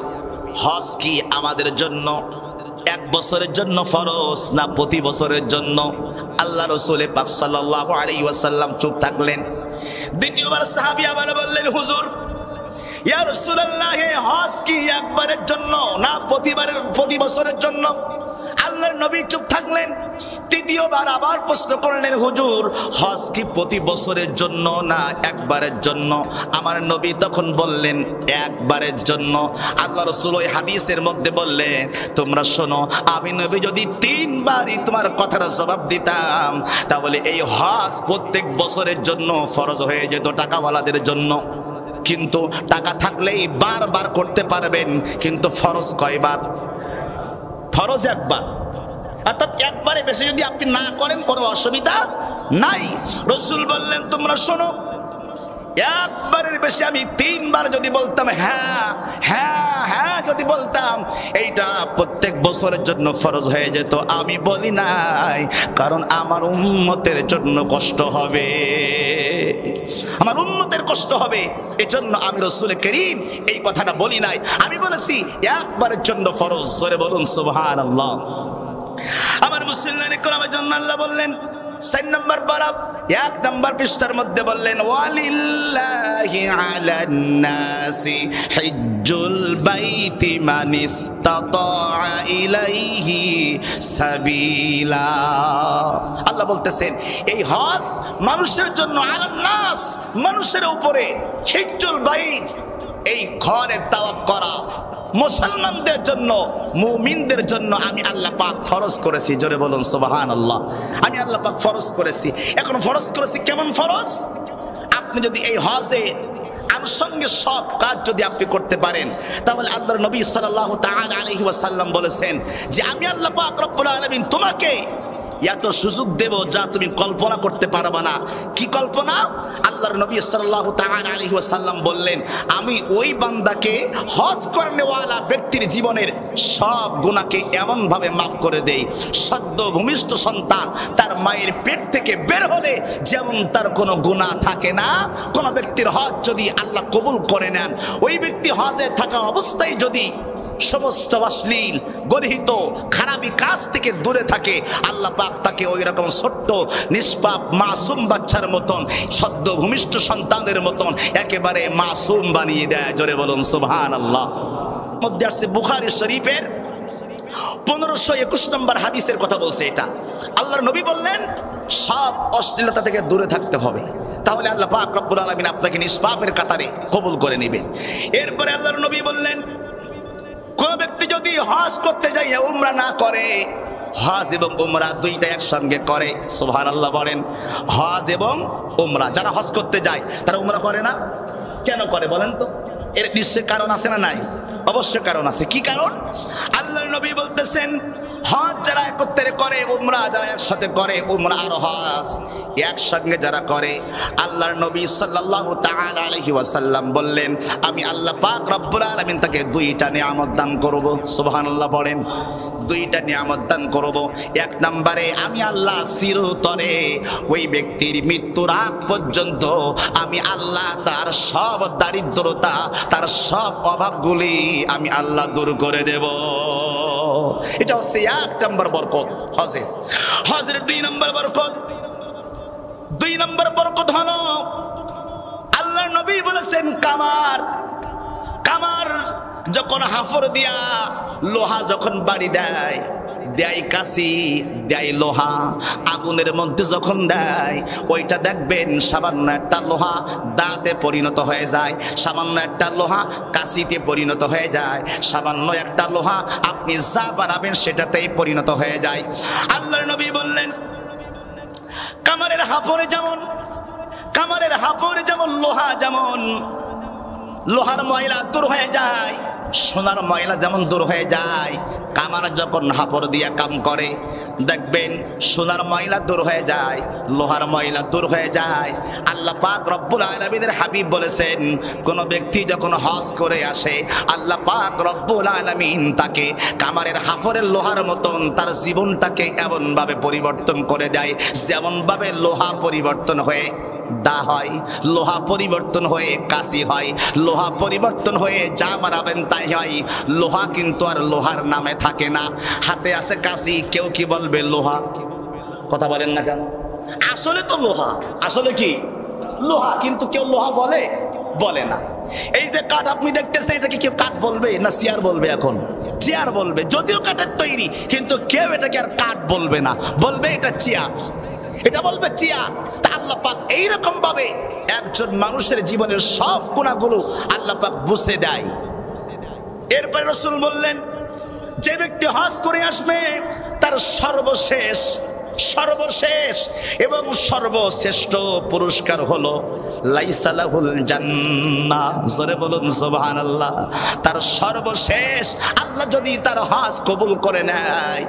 হজ কি আমাদের জন্য এক বছরের জন্য ফরজ না প্রতি বছরের জন্য? আল্লাহ রাসূল পাক সাল্লাল্লাহু আলাইহি ওয়াসাল্লাম চুপ থাকলেন। দ্বিতীয়বার সাহাবী আবার বললেন, হুজুর, ইয়া রাসূলুল্লাহ, হজ কি একবারের জন্য না প্রতি বছরের জন্য? আল্লাহর নবী চুপ থাকলেন। তৃতীয়বার আবার প্রশ্ন করলেন, হুজুর, হজ কি প্রতি বছরের জন্য না একবারের জন্য? আমার নবী তখন বললেন, একবারের জন্য। আল্লাহ রাসূল ওই হাদিসের মধ্যে বললেন, তোমরা শোনো, আমি নবী যদি 3 বারই তোমার কথার জবাব দিতাম তাহলে এই হজ প্রত্যেক বছরের জন্য ফরজ হয়ে যেত টাকাওয়ালাদের জন্য। কিন্তু টাকা থাকলেই বারবার করতে পারবেন, কিন্তু ফরজ কয়বার? ফরজ একবার। অর্থাৎ একবারে বেশি যদি আপনি না করেন কোনো অসুবিধা নাই। রাসূল বললেন, তোমরা শোনো, একবারের বেশি আমি 3 বার যদি বলতাম, হ্যাঁ হ্যাঁ হ্যাঁ যদি বলতাম, এইটা প্রত্যেক বছরের জন্য ফরজ হয়ে যেত। আমি বলি নাই, কারণ আমার উম্মতের জন্য কষ্ট হবে, আমার উম্মতের কষ্ট হবে, এজন্য আমি রাসূল করিম এই কথাটা বলি নাই। আমি বলেছি একবারের জন্য ফরজ। জোরে বলুন সুবহানাল্লাহ। আমার মুসলিমের কোরআনের জন্য আল্লাহ বললেন 4 নম্বর পারা 1 নম্বর পৃষ্ঠার মধ্যে বললেন, ওয়ালিল্লাহি আলান নাসি হিজ্জুল বাইতি মান ইসতাতা ইলাইহি সাবিলা। আল্লাহ বলতেছেন এই হজ মানুষের জন্য, আলান নাস, মানুষের উপরে, হিজ্জুল বাইত, এই ঘরে তাওয়াফ করা মুসলমানদের জন্য, মুমিনদের জন্য আমি আল্লাহ পাক ফরজ করেছি। জোরে বলুন সুবহানাল্লাহ। আমি আল্লাহ পাক ফরজ করেছি। এখন ফরজ করেছি কেমন ফরজ? আপনি যদি এই হজে আনুষঙ্গিক সব কাজ যদি আপনি করতে পারেন তাহলে আল্লাহর নবী সাল্লাল্লাহু তাআলা আলাইহি ওয়াসাল্লাম বলেছেন যে আমি আল্লাহ পাক রব্বুল আলামিন তোমাকে এত সুযোগ দেব যা তুমি কল্পনা করতে পারবা না। কি কল্পনা? আল্লাহর নবী সাল্লাল্লাহু তাআলা আলাইহি ওয়াসাল্লাম বললেন, আমি ওই বান্দাকে, হজ করনেওয়ালা ব্যক্তির জীবনের সব গুনাহকে এমন ভাবে মাফ করে দেই, সদ্য ভূমিষ্ঠ সন্তান তার মায়ের পেট থেকে বের হলে যেমন তার কোনো গুনাহ থাকে না। কোনো ব্যক্তির হজ যদি আল্লাহ কবুল করে নেন, ওই ব্যক্তি হজে থাকা অবস্থায় যদি সমস্ত অশ্লীল গর্হিত খারাপি কাজ থেকে দূরে থাকে, আল্লাহ পাক তাকে ওই রকম ছোট্ট নিষ্পাপ মাসুম বাচ্চার মতন, সদ্য ভূমিষ্ঠ সন্তানের মতন একেবারে মাসুম বানিয়ে দেয়। জোরে বলুন সুবহানাল্লাহ। মধ্যে আসছে বুখারী শরীফের 1521 নম্বর হাদিসের কথা বলছে। এটা আল্লাহর নবী বললেন সব অশ্লীলতা থেকে দূরে থাকতে হবে, তাহলে আল্লাহ পাক রব্বুল আলামিন আপনাকে নিষ্পাপের কাতারে কবুল করে নেবেন। এরপরে আল্লাহর নবী বললেন, কোন ব্যক্তি যদি হজ করতে যায় উমরা না করে, হজ এবং উমরা দুইটা একসঙ্গে করে, সুবহানাল্লাহ বলেন, হজ এবং উমরা, যারা হজ করতে যায় তারা উমরা করে না, কেন করে বলেন তো? এর নিশ্চয় কারণ আছে না নাই? অবশ্যই কারণ আছে। কি কারণ? আল্লাহর নবী বলতেছেন হজ যারা একত্রে করে, উমরা যারা একসাথে করে, উমরা আর হজ একসঙ্গে যারা করে, আল্লাহর নবী সাল্লাল্লাহু তাআলা আলাইহি ওয়াসাল্লাম বললেন আমি আল্লাহ পাক রব্বুল আলামিন তাকে দুইটা নিয়ামত দান করব। সুবহানাল্লাহ পড়েন। দুইটা নিয়ামত দান করব। এক নম্বরে আমি আল্লাহ চিরতরে ওই ব্যক্তির মৃত্যুর আগ পর্যন্ত আমি আল্লাহ তার সব দারিদ্রতা, তার সব অভাবগুলি আমি আল্লাহ দূর করে দেব। এটা হচ্ছে এক নম্বর বরকত হজে। হজের দুই নম্বর বরকত, দুই নম্বর বরকত হলো আল্লাহর নবী বলেছেন কামার, কামার যখন হাফর দিয়া লোহা যখন বাড়ি দেয়, দেয় কাশি, দেয় লোহা, আগুনের মধ্যে যখন দেয় ওইটা দেখবেন সামান্য একটা লোহা দাঁতে পরিণত হয়ে যায়, সামান্য একটা লোহা কাশিতে পরিণত হয়ে যায়, সামান্য একটা লোহা আপনি যা বানাবেন সেটাতেই পরিণত হয়ে যায়। আল্লাহর নবী বললেন কামারের হাফরে যেমন, কামারের হাফরে যেমন লোহা, যেমন লোহার ময়লা দূর হয়ে যায়, সোনার ময়লা যেমন দূর হয়ে যায়, কামার যখন হাপড় দিয়ে কাম করে দেখবেন সোনার ময়লা দূর হয়ে যায়, লোহার ময়লা দূর হয়ে যায়। আল্লাহ পাক রব্বুল আলামিনের হাবিব বলেছেন কোন ব্যক্তি যখন হজ করে আসে আল্লাহ পাক রব্বুল আলামিন তাকে কামারের হাফরের লোহার মতন তার জীবনটাকে এমনভাবে পরিবর্তন করে দেয় যেমনভাবে লোহা পরিবর্তন হয়ে দা হয়, লোহা পরিবর্তন হয়ে কাশি হয়, লোহা পরিবর্তন হয়ে যা বানাবেন তাই হয়। লোহা কিন্তু আর লোহার নামে থাকে না। হাতে আছে কাশি, কেউ কি বলবে লোহা? কথা বলেন না কেন? আসলে তো লোহা, আসলে কি লোহা, কিন্তু কেউ লোহা বলে বলে না। এই যে কাঠ আপনি দেখতেছেন এটা কি কেউ কাঠ বলবে না চেয়ার বলবে? এখন চেয়ার বলবে, যদিও কাঠের তৈরি, কিন্তু কেউ এটাকে আর কাঠ বলবে না, বলবে এটা চেয়ার, এটা বলবে চেয়ার। তা আল্লাহ পাক এইরকম ভাবে একজন মানুষের জীবনের সব গুণাগুলো আল্লাহ পাক বুঝে দেয়। এরপরে রাসূল বললেন যে ব্যক্তি হজ করে আসবে তার সর্বশেষ, সর্বশেষ এবং সর্বশ্রেষ্ঠ পুরস্কার হলো লাইসা লাহুল জান্নাহ। জোরে বলুন সুবহানাল্লাহ। তার সর্বশেষ, আল্লাহ যদি তার হজ কবুল করে নেয়,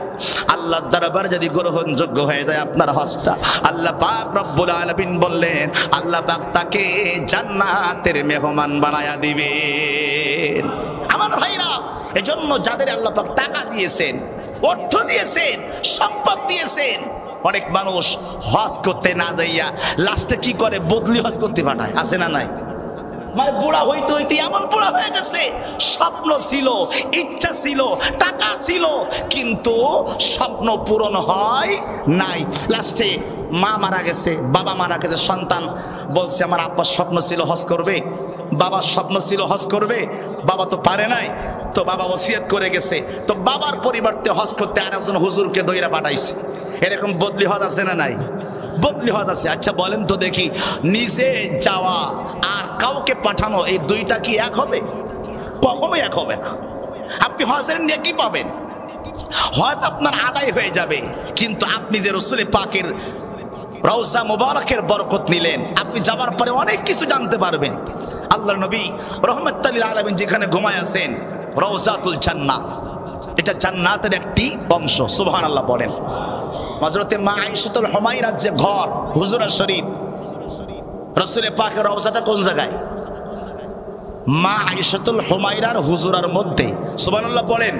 আল্লাহর দরবারে যদি গ্রহণযোগ্য হয়ে যায় আপনার হজটা, আল্লাহ পাক রব্বুল আলামিন বললেন আল্লাহ পাক তাকে জান্নাতের মেহমান বানায়া দিবেন। আমার ভাইরা, এজন্য যাদের আল্লাহ পাক টাকা দিয়েছেন, অর্থ দিয়েছেন, সম্পদ দিয়েছেন, অনেক মানুষ হজ করতে না যাইয়া লাস্টে কি করে বদলি হজ করতে পাঠায়, আছে না নাই? মানে বুড়া হইতে হইতে এমন বুড়া হয়ে গেছে, স্বপ্ন ছিল, ইচ্ছা ছিল, টাকা ছিল, কিন্তু স্বপ্ন পূরণ হয় নাই। লাস্টে মা মারা গেছে, বাবা মারা গেছে, সন্তান বলছে আমার আব্বার স্বপ্ন ছিল হজ করবে, বাবার স্বপ্ন ছিল হজ করবে, বাবা তো পারে নাই, তো বাবা ওসিয়ত করে গেছে, তো বাবার পরিবর্তে হজ করতে আর একজন হুজুরকে দইরা পাঠাইছে। এরকম বদলি হজ আছে না নাই? বদলি হজ আছে। আচ্ছা বলেন তো দেখি, নিজে যাওয়া আর কাউকে পাঠানো, এই দুইটা কি এক হবে? কখনোই এক হবে না। আপনি হজের নেকি পাবেন, হজ আপনার আদায় হয়ে যাবে, কিন্তু আপনি যে রাসূল পাকের রওজা মুবারকের বরকত নিলেন, আপনি যাওয়ার পরে অনেক কিছু জানতে পারবেন। আল্লাহর নবী রাহমাতুল লিল আলামিন যেখানে ঘুমায় আছেন, রওজাতুল জান্নাহ, এটা জান্নাতের একটি অংশ। সুবহানাল্লাহ বলেন। হযরতে মা আয়েশাতুল হুমায়রার যে ঘর, হুজুরা শরীফ, রাসূল পাকের রওজাটা কোন জায়গায়? মা আয়েশাতুল হুমায়রার হুজুরার মধ্যে। সুবহানাল্লাহ বলেন।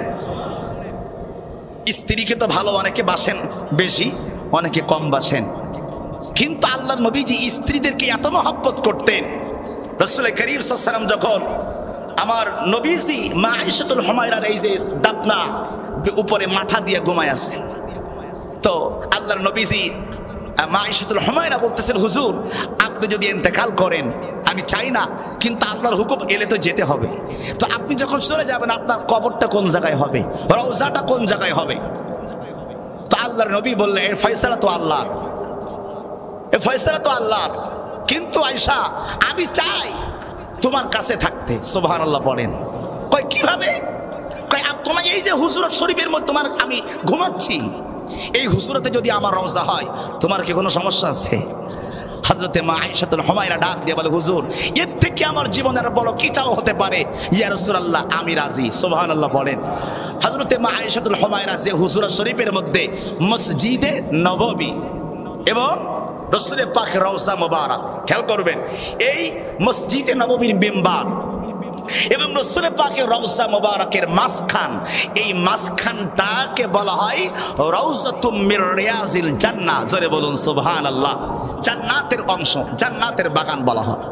স্ত্রীকে তো ভালো অনেকে বাসেন বেশি, অনেকে কম বাসেন, কিন্তু আল্লাহর নবীজি স্ত্রীদেরকে এত মহব্বত করতেন। রাসূল করিম সাল্লাল্লাহু আলাইহি ওয়াসাল্লাম যখন আমার নবীজি মা আয়েশাতুল হুমায়রার এই যে দাপনা উপরে মাথা দিয়ে ঘুমায় আছে, তো আল্লাহর নবীজি মা আয়েশাতুল হুমায়রা বলতেছেন হুজুর আপনি যদি ইন্তেকাল করেন আমি চাই না, কিন্তু আল্লাহর হুকুম এলে তো যেতে হবে, তো আপনি যখন চলে যাবেন আপনার কবরটা কোন জায়গায় হবে, রওজাটা কোন জায়গায় হবে? তো আল্লাহর নবী বললেন এর ফয়সালা তো আল্লাহ, এর ফয়সালা তো আল্লাহ, কিন্তু আয়েশা আমি চাই তোমার কাছে থাকতে। সুবহানাল্লাহ পড়েন। কয় কিভাবে? কয় তোমার এই যে হুজুরাত শরীফের মধ্যে তোমার আমি ঘুমাচ্ছি, এই হুজুরাতে যদি আমার রওজা হয় তোমার কি কোনো সমস্যা আছে? হযরতে মা আয়েশাতুল হুমায়রা ডাক দিয়ে বলে, হুজুর এর থেকে আমার জীবনের বড় কি চাও হতে পারে? ইয়া রাসূলুল্লাহ আমি রাজি। সুবহানাল্লাহ বলেন। হযরতে মা আয়েশাতুল হুমায়রা যে হুজুরা শরীফের মধ্যে মসজিদে নববী এবং রাসূলের পাকের রওজা মুবারক, খেয়াল করবেন এই মসজিদে নববীর মিম্বার এবং রাসূলের পাকের রওজা মুবারকের মাঝখান, এই মাঝখানটাকে বলা হয় রাউজাতুম মির রিয়াজিল জান্নাহ। জোরে বলুন সুবহানাল্লাহ। জান্নাতের অংশ, জান্নাতের বাগান বলা হয়।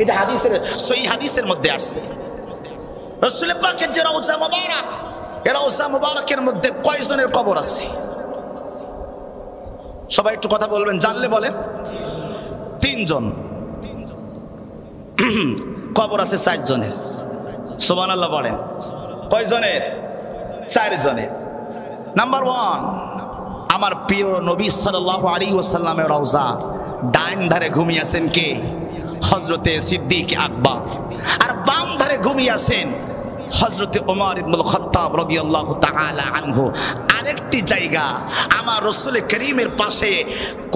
এটা হাদিসের, সহিহ হাদিসের মধ্যে আসছে। রাসূলের পাকের যে রওজা মুবারক, এই রওজা মুবারকের মধ্যে কয়জনের কবর আছে? সবাই একটু কথা বলবেন, জানলে বলেন। 3 জন। কবর আছে 4 জনের। সুবহানাল্লাহ বলেন। কয় জনের? 4 জনের। নাম্বার 1, আমার প্রিয় নবী সাল্লাল্লাহু আলাইহি ওয়াসাল্লামের রওজা ডান ধারে ঘুমিয়ে আছেন কে? হযরতে সিদ্দিক আকবর। আর বাম ধারে ঘুমিয়ে আছেন হযরতে ওমর ইবনুল খাত্তাব রাদিয়াল্লাহু তাআলা আনহু। আরেকটি জায়গা আমার রাসূল করিমের পাশে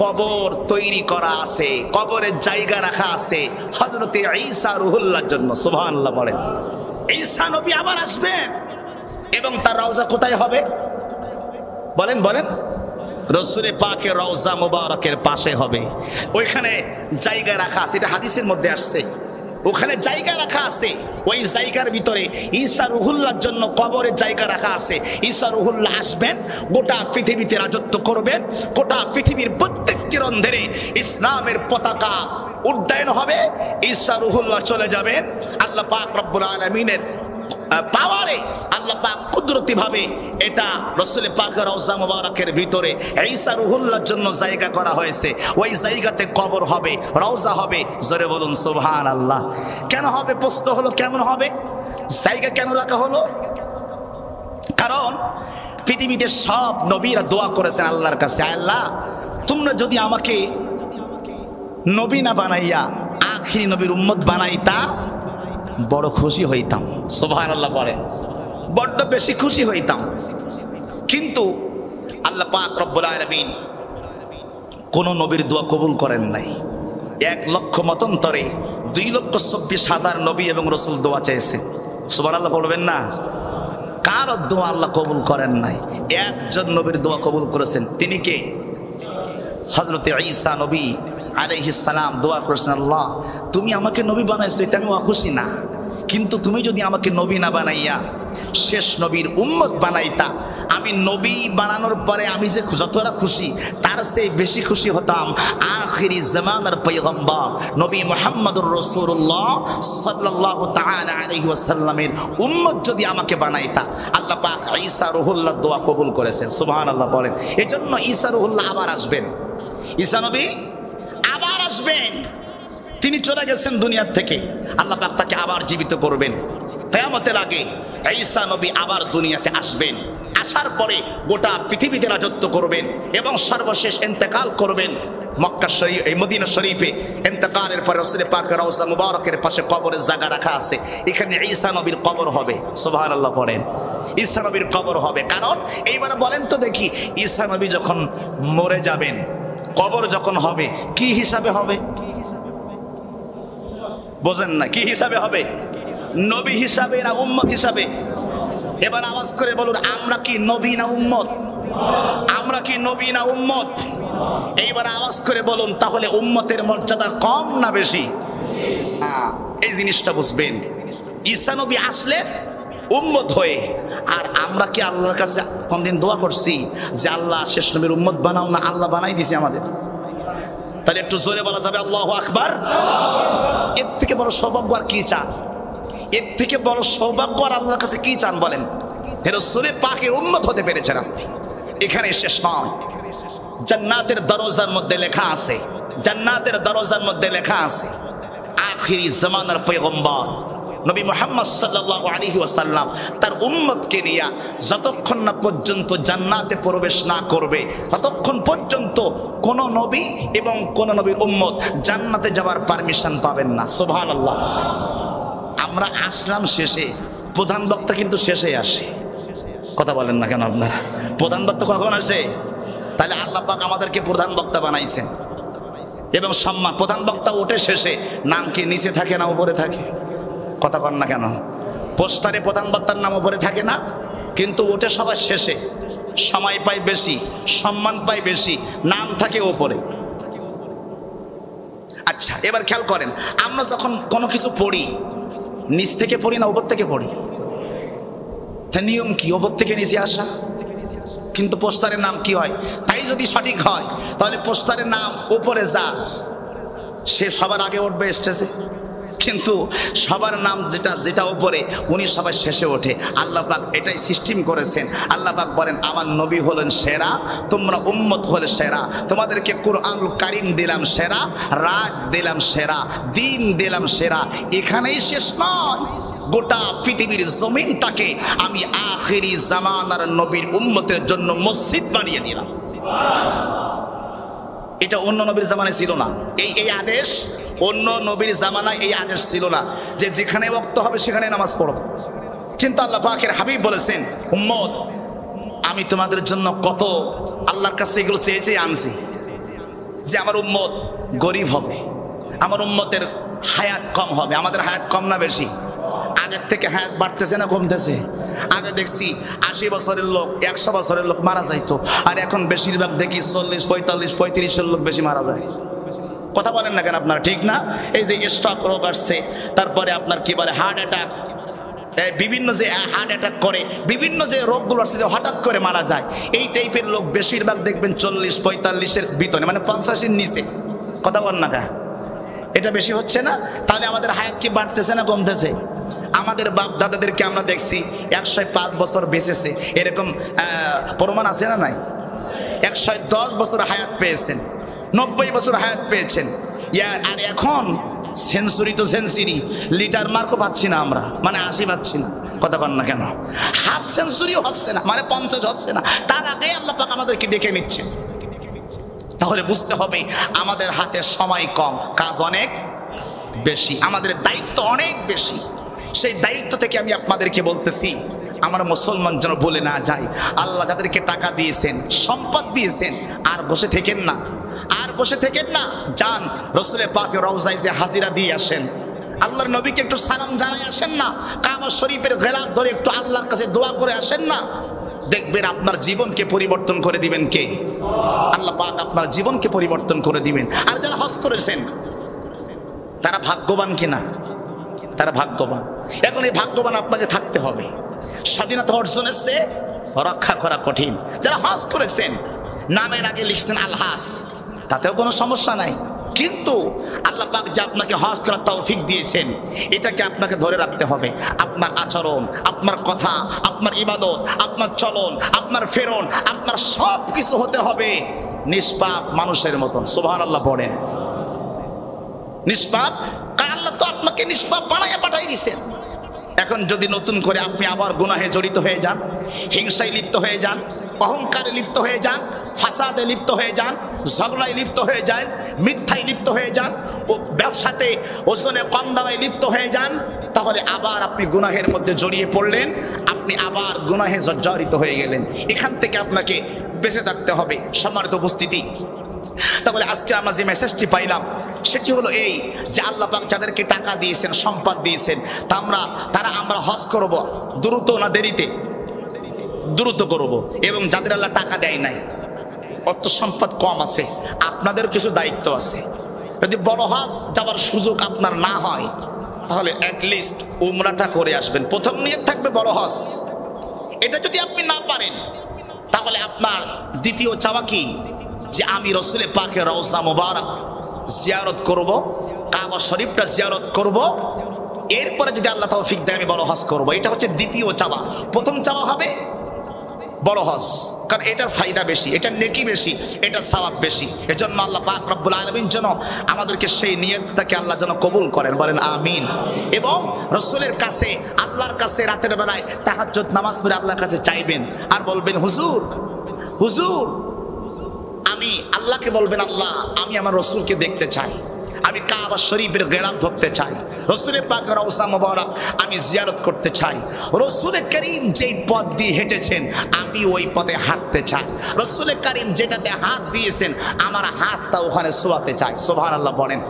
কবর তৈরি করা আছে, কবরের জায়গা রাখা আছে হযরতে ঈসা রুহুল্লাহর জন্য। সুবহানাল্লাহ বলেন। ঈসা নবী আবার আসবেন এবং তার রওজা কোথায় হবে? বলেন বলেন। রাসূলের পাকের রওজা মুবারকের পাশে হবে। ওইখানে জায়গা রাখা আছে, এটা হাদিসের মধ্যে আসছে। ওখানে জায়গা রাখা আছে, ওই জায়গার ভিতরে ঈসা রুহুল্লাহর জন্য কবরের জায়গা রাখা আছে। ঈসা রুহুল্লাহ আসবেন, গোটা পৃথিবীতে রাজত্ব করবেন। গোটা পৃথিবীর প্রত্যেকটি রন্ধে ইসলামের পতাকা উড্ডয়ন হবে। ঈসা রুহুল্লাহ চলে যাবেন আল্লাহ পাক রব্বুল আলামিনের পাওয়ারে, আল্লাহ পাক কুদরতি ভাবে এটা রাসূলের পাকের রওজা মুবারকের ভিতরে ঈসা রুহুল্লাহর জন্য জায়গা করা হয়েছে। ওই জায়গাতে কবর হবে, রওজা হবে। জোরে বলুন সুবহানাল্লাহ। কেন হবে? প্রশ্ন হলো কেমন হবে? জায়গা কেন রাখা হলো? কারণ পৃথিবীতে সব নবীরা দোয়া করেছেন আল্লাহর কাছে, আল্লাহ তোমরা যদি আমাকে নবী না বানাইয়া আখিরি নবীর উম্মত বানাইতা বড় খুশি হইতাম। সুবহানাল্লাহ বলেন। বড্ড বেশি খুশি হইতাম। কিন্তু আল্লাহ পাক রব্বুল আলামিন কোন নবীর দোয়া কবুল করেন নাই। 1 লক্ষ মতান্তরে 2,24,000 নবী এবং রাসূল দোয়া চেয়েছে। সুবহানাল্লাহ বলবেন না? কারো দোয়া আল্লাহ কবুল করেন নাই। একজন নবীর দোয়া কবুল করেছেন। তিনি কে? হযরতে ঈসা নবী আলাইহিস সালাম দোয়া করেছেন, আল্লাহ তুমি আমাকে নবী বানাইছো, এটা আমি খুশি না, কিন্তু তুমি যদি আমাকে নবী না বানাইয়া শেষ নবীর উম্মত বানাইতা, আমি নবী বানানোর পরে আমি যে যতটা খুশি তার চেয়ে বেশি খুশি হতাম আখিরি জামানার পয়গম্বর নবী মুহাম্মদুর রাসূলুল্লাহ সাল্লাল্লাহু তাআলা আলাইহি ওয়াসাল্লামের উম্মত যদি আমাকে বানাইতা। আল্লাহ পাক ঈসা রুহুল্লাহ দোয়া কবুল করেছেন। সুবহানাল্লাহ বলেন। এজন্য ঈসা রুহুল্লাহ আবার আসবেন। ঈসা নবী আবার আসবেন। তিনি চলে গেছেন দুনিয়ার থেকে, আল্লাহ পাক তাকে আবার জীবিত করবেন। কিয়ামতের আগে ঈসা নবী আবার দুনিয়াতে আসবেন। আসার পরে গোটা পৃথিবীতে রাজত্ব করবেন এবং সর্বশেষ ইন্তেকাল করবেন মক্কা শরীফ, এই মদিনা শরীফে। ইন্তেকালের পরে রাসূলের পাকের রওজা মুবারকের পাশে কবরের জায়গা রাখা আছে, এখানে ঈসা নবীর কবর হবে। সুবহানাল্লাহ পড়েন। ঈসা নবীর কবর হবে। কারণ এইবার বলেন তো দেখি, ঈসা নবী যখন মরে যাবেন, কবর যখন হবে, কি হিসাবে হবে? বোঝেন না? কি হিসাবে হবে? নবী হিসাবে না উম্মত হিসাবে? এবার আওয়াজ করে বলুন, আমরা কি নবী না উম্মত? আমরা কি নবী না উম্মত? এইবার আওয়াজ করে বলুন, তাহলে উম্মতের মর্যাদা কম না বেশি? এই জিনিসটা বুঝবেন। ঈসা নবী আসলে উম্মত হয়ে, আর আমরা কি আল্লাহর কাছে কোনদিন দোয়া করছি যে আল্লাহ শেষ নবীর উম্মত বানাও না? আল্লাহ বানাই দিয়েছে আমাদের। তাহলে একটু জোরে বলা যাবে আল্লাহু আকবার? এর থেকে বড় সৌভাগ্য আর কি চান? এর থেকে বড় সৌভাগ্য আর আল্লাহর কাছে কি চান বলেন? রাসূলের পাকের উম্মত হতে পেরেছেন আপনি। এখানে শেষ নয়। জান্নাতের দরজার মধ্যে লেখা আছে, জান্নাতের দরজার মধ্যে লেখা আছে আখিরি জামানার পয়গম্বর নবী মুহাম্মদ সাল্লাল্লাহু আলাইহি ওয়াসাল্লাম তার উম্মতকে নিয়ে যতক্ষণ না পর্যন্ত জান্নাতে প্রবেশ না করবে, ততক্ষণ পর্যন্ত কোন নবী এবং কোন নবীর উম্মত জান্নাতে যাওয়ার পারমিশন পাবেন না। সুবহানাল্লাহ। আমরা আসলাম শেষে, প্রধান বক্তা কিন্তু শেষে আসে। কথা বলেন না কেন আপনারা? প্রধান বক্তা কখন আসে? তাহলে আল্লাহ পাক আমাদেরকে প্রধান বক্তা বানাইছেন। এবং সম্মান। প্রধান বক্তা ওঠে শেষে, নাম কি নিচে থাকে না উপরে থাকে? কথা কন না কেন? পোস্টারে প্রধান বক্তার নাম উপরে থাকে না, কিন্তু ওঠে সবার শেষে, সময় পায় বেশি, সম্মান পায় বেশি, নাম থাকে ওপরে। আচ্ছা, এবার খেয়াল করেন, আমরা যখন কোনো কিছু পড়ি নিচ থেকে পড়ি না উপর থেকে পড়ি? নিয়ম কি ওপর থেকে নিচে আসা? কিন্তু পোস্টারের নাম কি হয়? তাই যদি সঠিক হয় তাহলে পোস্টারের নাম উপরে যা, সে সবার আগে উঠবে স্টেজে, কিন্তু সবার নাম যেটা যেটা উপরে উনি সবার শেষে ওঠে। আল্লাহ পাক এটাই সিস্টেম করেছেন। আল্লাহ পাক বলেন, আমার নবী হলেন সেরা, তোমরা উম্মত হলে সেরা, তোমাদেরকে কুরআনুল কারীম দিলাম সেরা, রাত দিলাম সেরা, দিন দিলাম সেরা। এখানেই শেষ নয়, গোটা পৃথিবীর জমিনটাকে আমি আখিরি জামানার নবীর উম্মতের জন্য মসজিদ বানিয়ে দিলাম। এটা অন্য নবীর জামানায় ছিল না। এই আদেশ অন্য নবীর জামানায় এই আদেশ ছিল না যে যেখানে ওয়াক্ত হবে সেখানে নামাজ পড়ো। কিন্তু আল্লাহ পাকের হাবিব বলেছেন, উম্মত আমি তোমাদের জন্য কত আল্লাহর কাছে এগুলো চেয়ে চেয়ে আনছি, যে আমার উম্মত গরিব হবে, আমার উম্মতের হায়াত কম হবে। আমাদের হায়াত কম না বেশি? আগের থেকে হায়াত বাড়তেছে না কমতেছে? আগে দেখছি 80 বছরের লোক 100 বছরের লোক মারা যাইতো, আর এখন বেশিরভাগ দেখি 40, 45, 35-এর লোক বেশি মারা যায়। কথা বলেন না কেন আপনারা? ঠিক না? এই যে স্ট্রোক রোগ আসছে, তারপরে আপনার কি বলে হার্ট অ্যাটাক, বিভিন্ন যে হার্ট অ্যাটাক করে, বিভিন্ন যে রোগগুলো আসছে যে হঠাৎ করে মারা যায়, এই টাইপের লোক বেশিরভাগ দেখবেন 40-45-এর ভিতরে, মানে 50-এর নিচে। কথা বলেন না কেন? এটা বেশি হচ্ছে না? তাহলে আমাদের হায়াত কি বাড়তেছে না কমতেছে? আমাদের বাপ দাদাদেরকে আমরা দেখছি 105 বছর বেঁচেছে, এরকম প্রমাণ আছে না নাই? 110 বছর হায়াত পেয়েছেন, 90 বছর হায়াত পেয়েছেন। আর এখন সেঞ্চুরি তো সেঞ্চুরি, লিটার মার্কও পাচ্ছি না আমরা, মানে 80 পাচ্ছি না। কথা কন না কেন? হাফ সেঞ্চুরিও হচ্ছে না, মানে 50 হচ্ছে না। তার আগে আল্লাহ পাক আমাদেরকে ডেকে নিচ্ছে। তাহলে বুঝতে হবে আমাদের হাতে সময় কম, কাজ অনেক বেশি, আমাদের দায়িত্ব অনেক বেশি। সেই দায়িত্ব থেকে আমি আপনাদেরকে বলতেছি, আমার মুসলমান যেন ভুলে না যায়, আল্লাহ যাদেরকে টাকা দিয়েছেন, সম্পদ দিয়েছেন, আর বসে থেকেন না, আর বসে থেকেন না। যান রাসূলের পাকের রওজায় যে হাজিরা দিয়ে আসেন, আল্লাহর নবীকে একটু সালাম জানাই আসেন না, কাবা শরীফের গেলাফ ধরে একটু আল্লাহর কাছে দোয়া করে আসেন না। দেখবেন আপনার জীবনকে পরিবর্তন করে দিবেন কে? আল্লাহ পাক আপনার জীবনকে পরিবর্তন করে দিবেন। আর যারা হজ করেছেন তারা ভাগ্যবান কিনা? তারা ভাগ্যবান। এখন এই ভাগ্যবান আপনাকে থাকতে হবে। স্বাধীনতা অর্জনের চেয়ে রক্ষা করা কঠিন। যারা হজ করেছেন, নামের আগে লিখছেন আলহাজ, তাতেও কোনো সমস্যা নাই, কিন্তু আল্লাহ পাক যে আপনাকে হজ করার তৌফিক দিয়েছেন, এটাকে আপনাকে ধরে রাখতে হবে। আপনার আচরণ, আপনার কথা, আপনার ইবাদত, আপনার চলন, আপনার ফেরন, আপনার সব কিছু হতে হবে নিষ্পাপ মানুষের মতন। সুবহানাল্লাহ পড়েন। নিষ্পাপ, কারণ আল্লাহ তো আপনাকে নিষ্পাপ বানাইয়া পাঠাই দিয়েছেন। এখন যদি নতুন করে আপনি আবার গুনাহে জড়িত হয়ে যান, হিংসায় লিপ্ত হয়ে যান, অহংকারে লিপ্ত হয়ে যান, ফাসাদে লিপ্ত হয়ে যান, ঝগড়ায় লিপ্ত হয়ে যান, মিথ্যায় লিপ্ত হয়ে যান, ও ব্যবসাতে ওজনে কম দামে লিপ্ত হয়ে যান, তাহলে আবার আপনি গুনাহের মধ্যে জড়িয়ে পড়লেন, আপনি আবার গুনাহে জর্জরিত হয়ে গেলেন। এখান থেকে আপনাকে বেঁচে থাকতে হবে। সম্মানিত উপস্থিতি, তাহলে আজকে আমরা যে মেসেজটি পাইলাম সেটি হলো এই, যে আল্লাহ পাক যাদেরকে টাকা দিয়েছেন, সম্পদ দিয়েছেন, আমরা হজ করব দ্রুত না দেরিতে? দ্রুত করব। এবং যাদের আল্লাহ টাকা দেয় নাই, অর্থ সম্পদ কম আছে, আপনাদের কিছু দায়িত্ব আছে। যদি বড় হজ যাওয়ার সুযোগ আপনার না হয়, তাহলে অ্যাটলিস্ট উমরাটা করে আসবেন। প্রথম নিয়ত থাকবে বড় হজ। এটা যদি আপনি না পারেন, তাহলে আপনার দ্বিতীয় চাওয়া কি? যে আমি রাসূলের পাকের রওজা মুবারক জিয়ারত করব, কাবা শরীফটা জিয়ারত করব, এরপরে যদি আল্লাহ তৌফিক দেয় আমি বড় হজ করব। এটা হচ্ছে দ্বিতীয় চাওয়া। প্রথম চাওয়া হবে বড় হজ, কারণ এটার ফায়দা বেশি, এটার নেকি বেশি, এটার সওয়াব বেশি। এজন্য আল্লাহ পাক রব্বুল আলামিন যেন আমাদেরকে সেই নিয়তটাকে আল্লাহ যেন কবুল করেন, বলেন আমিন। এবং রাসূলের কাছে, আল্লাহর কাছে রাতের বেলায় তাহাজ্জুদ নামাজ পড়ে আল্লাহর কাছে চাইবেন, আর বলবেন হুজুর, হুজুর, আমি আল্লাহকে বলবেন, আল্লাহ আমি আমার রাসূলকে দেখতে চাই, আমি কাবা শরীফের গেরাত ধরতে চাই, রসুলের পাকের রওজা মোবারক আমি জিয়ারত করতে চাই, রসুল করিম যেই পথ দিয়ে হেঁটেছেন আমি ওই পথে হাঁটতে চাই, রসুল করিম যেটাতে হাত দিয়েছেন আমার হাতটা ওখানে ছোঁয়াতে চাই। সুবহানাল্লাহ বলেন।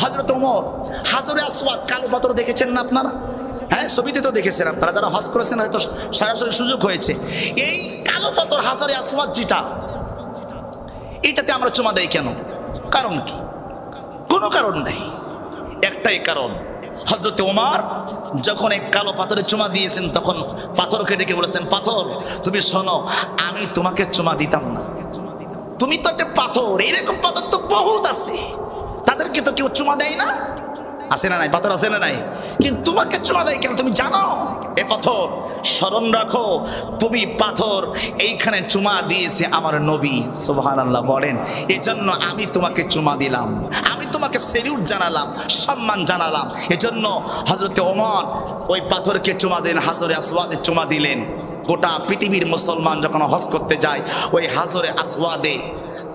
হযরত ওমর হাজরে আসওয়াদ কালো পাথর দেখেছেন না আপনারা? হ্যাঁ, ছবিতে তো দেখেছেন আপনারা, যারা হজ করেছেন হয়তো সরাসরি সুযোগ হয়েছে। এই কালো পাথর হাজরে আসওয়াদ যেটা, এটাতে আমরা চুমা দেই কেন? কারণ কি? কোনো কারণ নেই, একটাই কারণ, হযরত ওমর যখন এই কালো পাথরে চুমা দিয়েছেন তখন পাথরকে ডেকে বলেছেন, পাথর তুমি শোনো, আমি তোমাকে চুমা দিতাম না, তুমি তো একটা পাথর, এরকম পাথর তো বহুত আছে, তাদেরকে তো কেউ চুমা দেয় না, আছে না নাই? পাথর আছে না নাই? কিন্তু তোমাকে চুমা দেয় কেন? তুমি জানো এ পাথর, স্মরণ রাখো তুমি পাথর এইখানে চুমা দিয়েছে আমার নবী। সুবহানাল্লাহ বলেন। এজন্য আমি তোমাকে চুমা দিলাম, আমি তোমাকে সেলিউট জানালাম, সম্মান জানালাম। এজন্য হযরত ওমর ওই পাথরকে চুমা দেন, হাজরে আসওয়াদে চুমা দিলেন। গোটা পৃথিবীর মুসলমান যখন হজ করতে যায় ওই হাজরে আসওয়াদে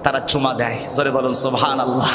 তারা চুমা দেয়। জোরে বলুন সুবহানাল্লাহ।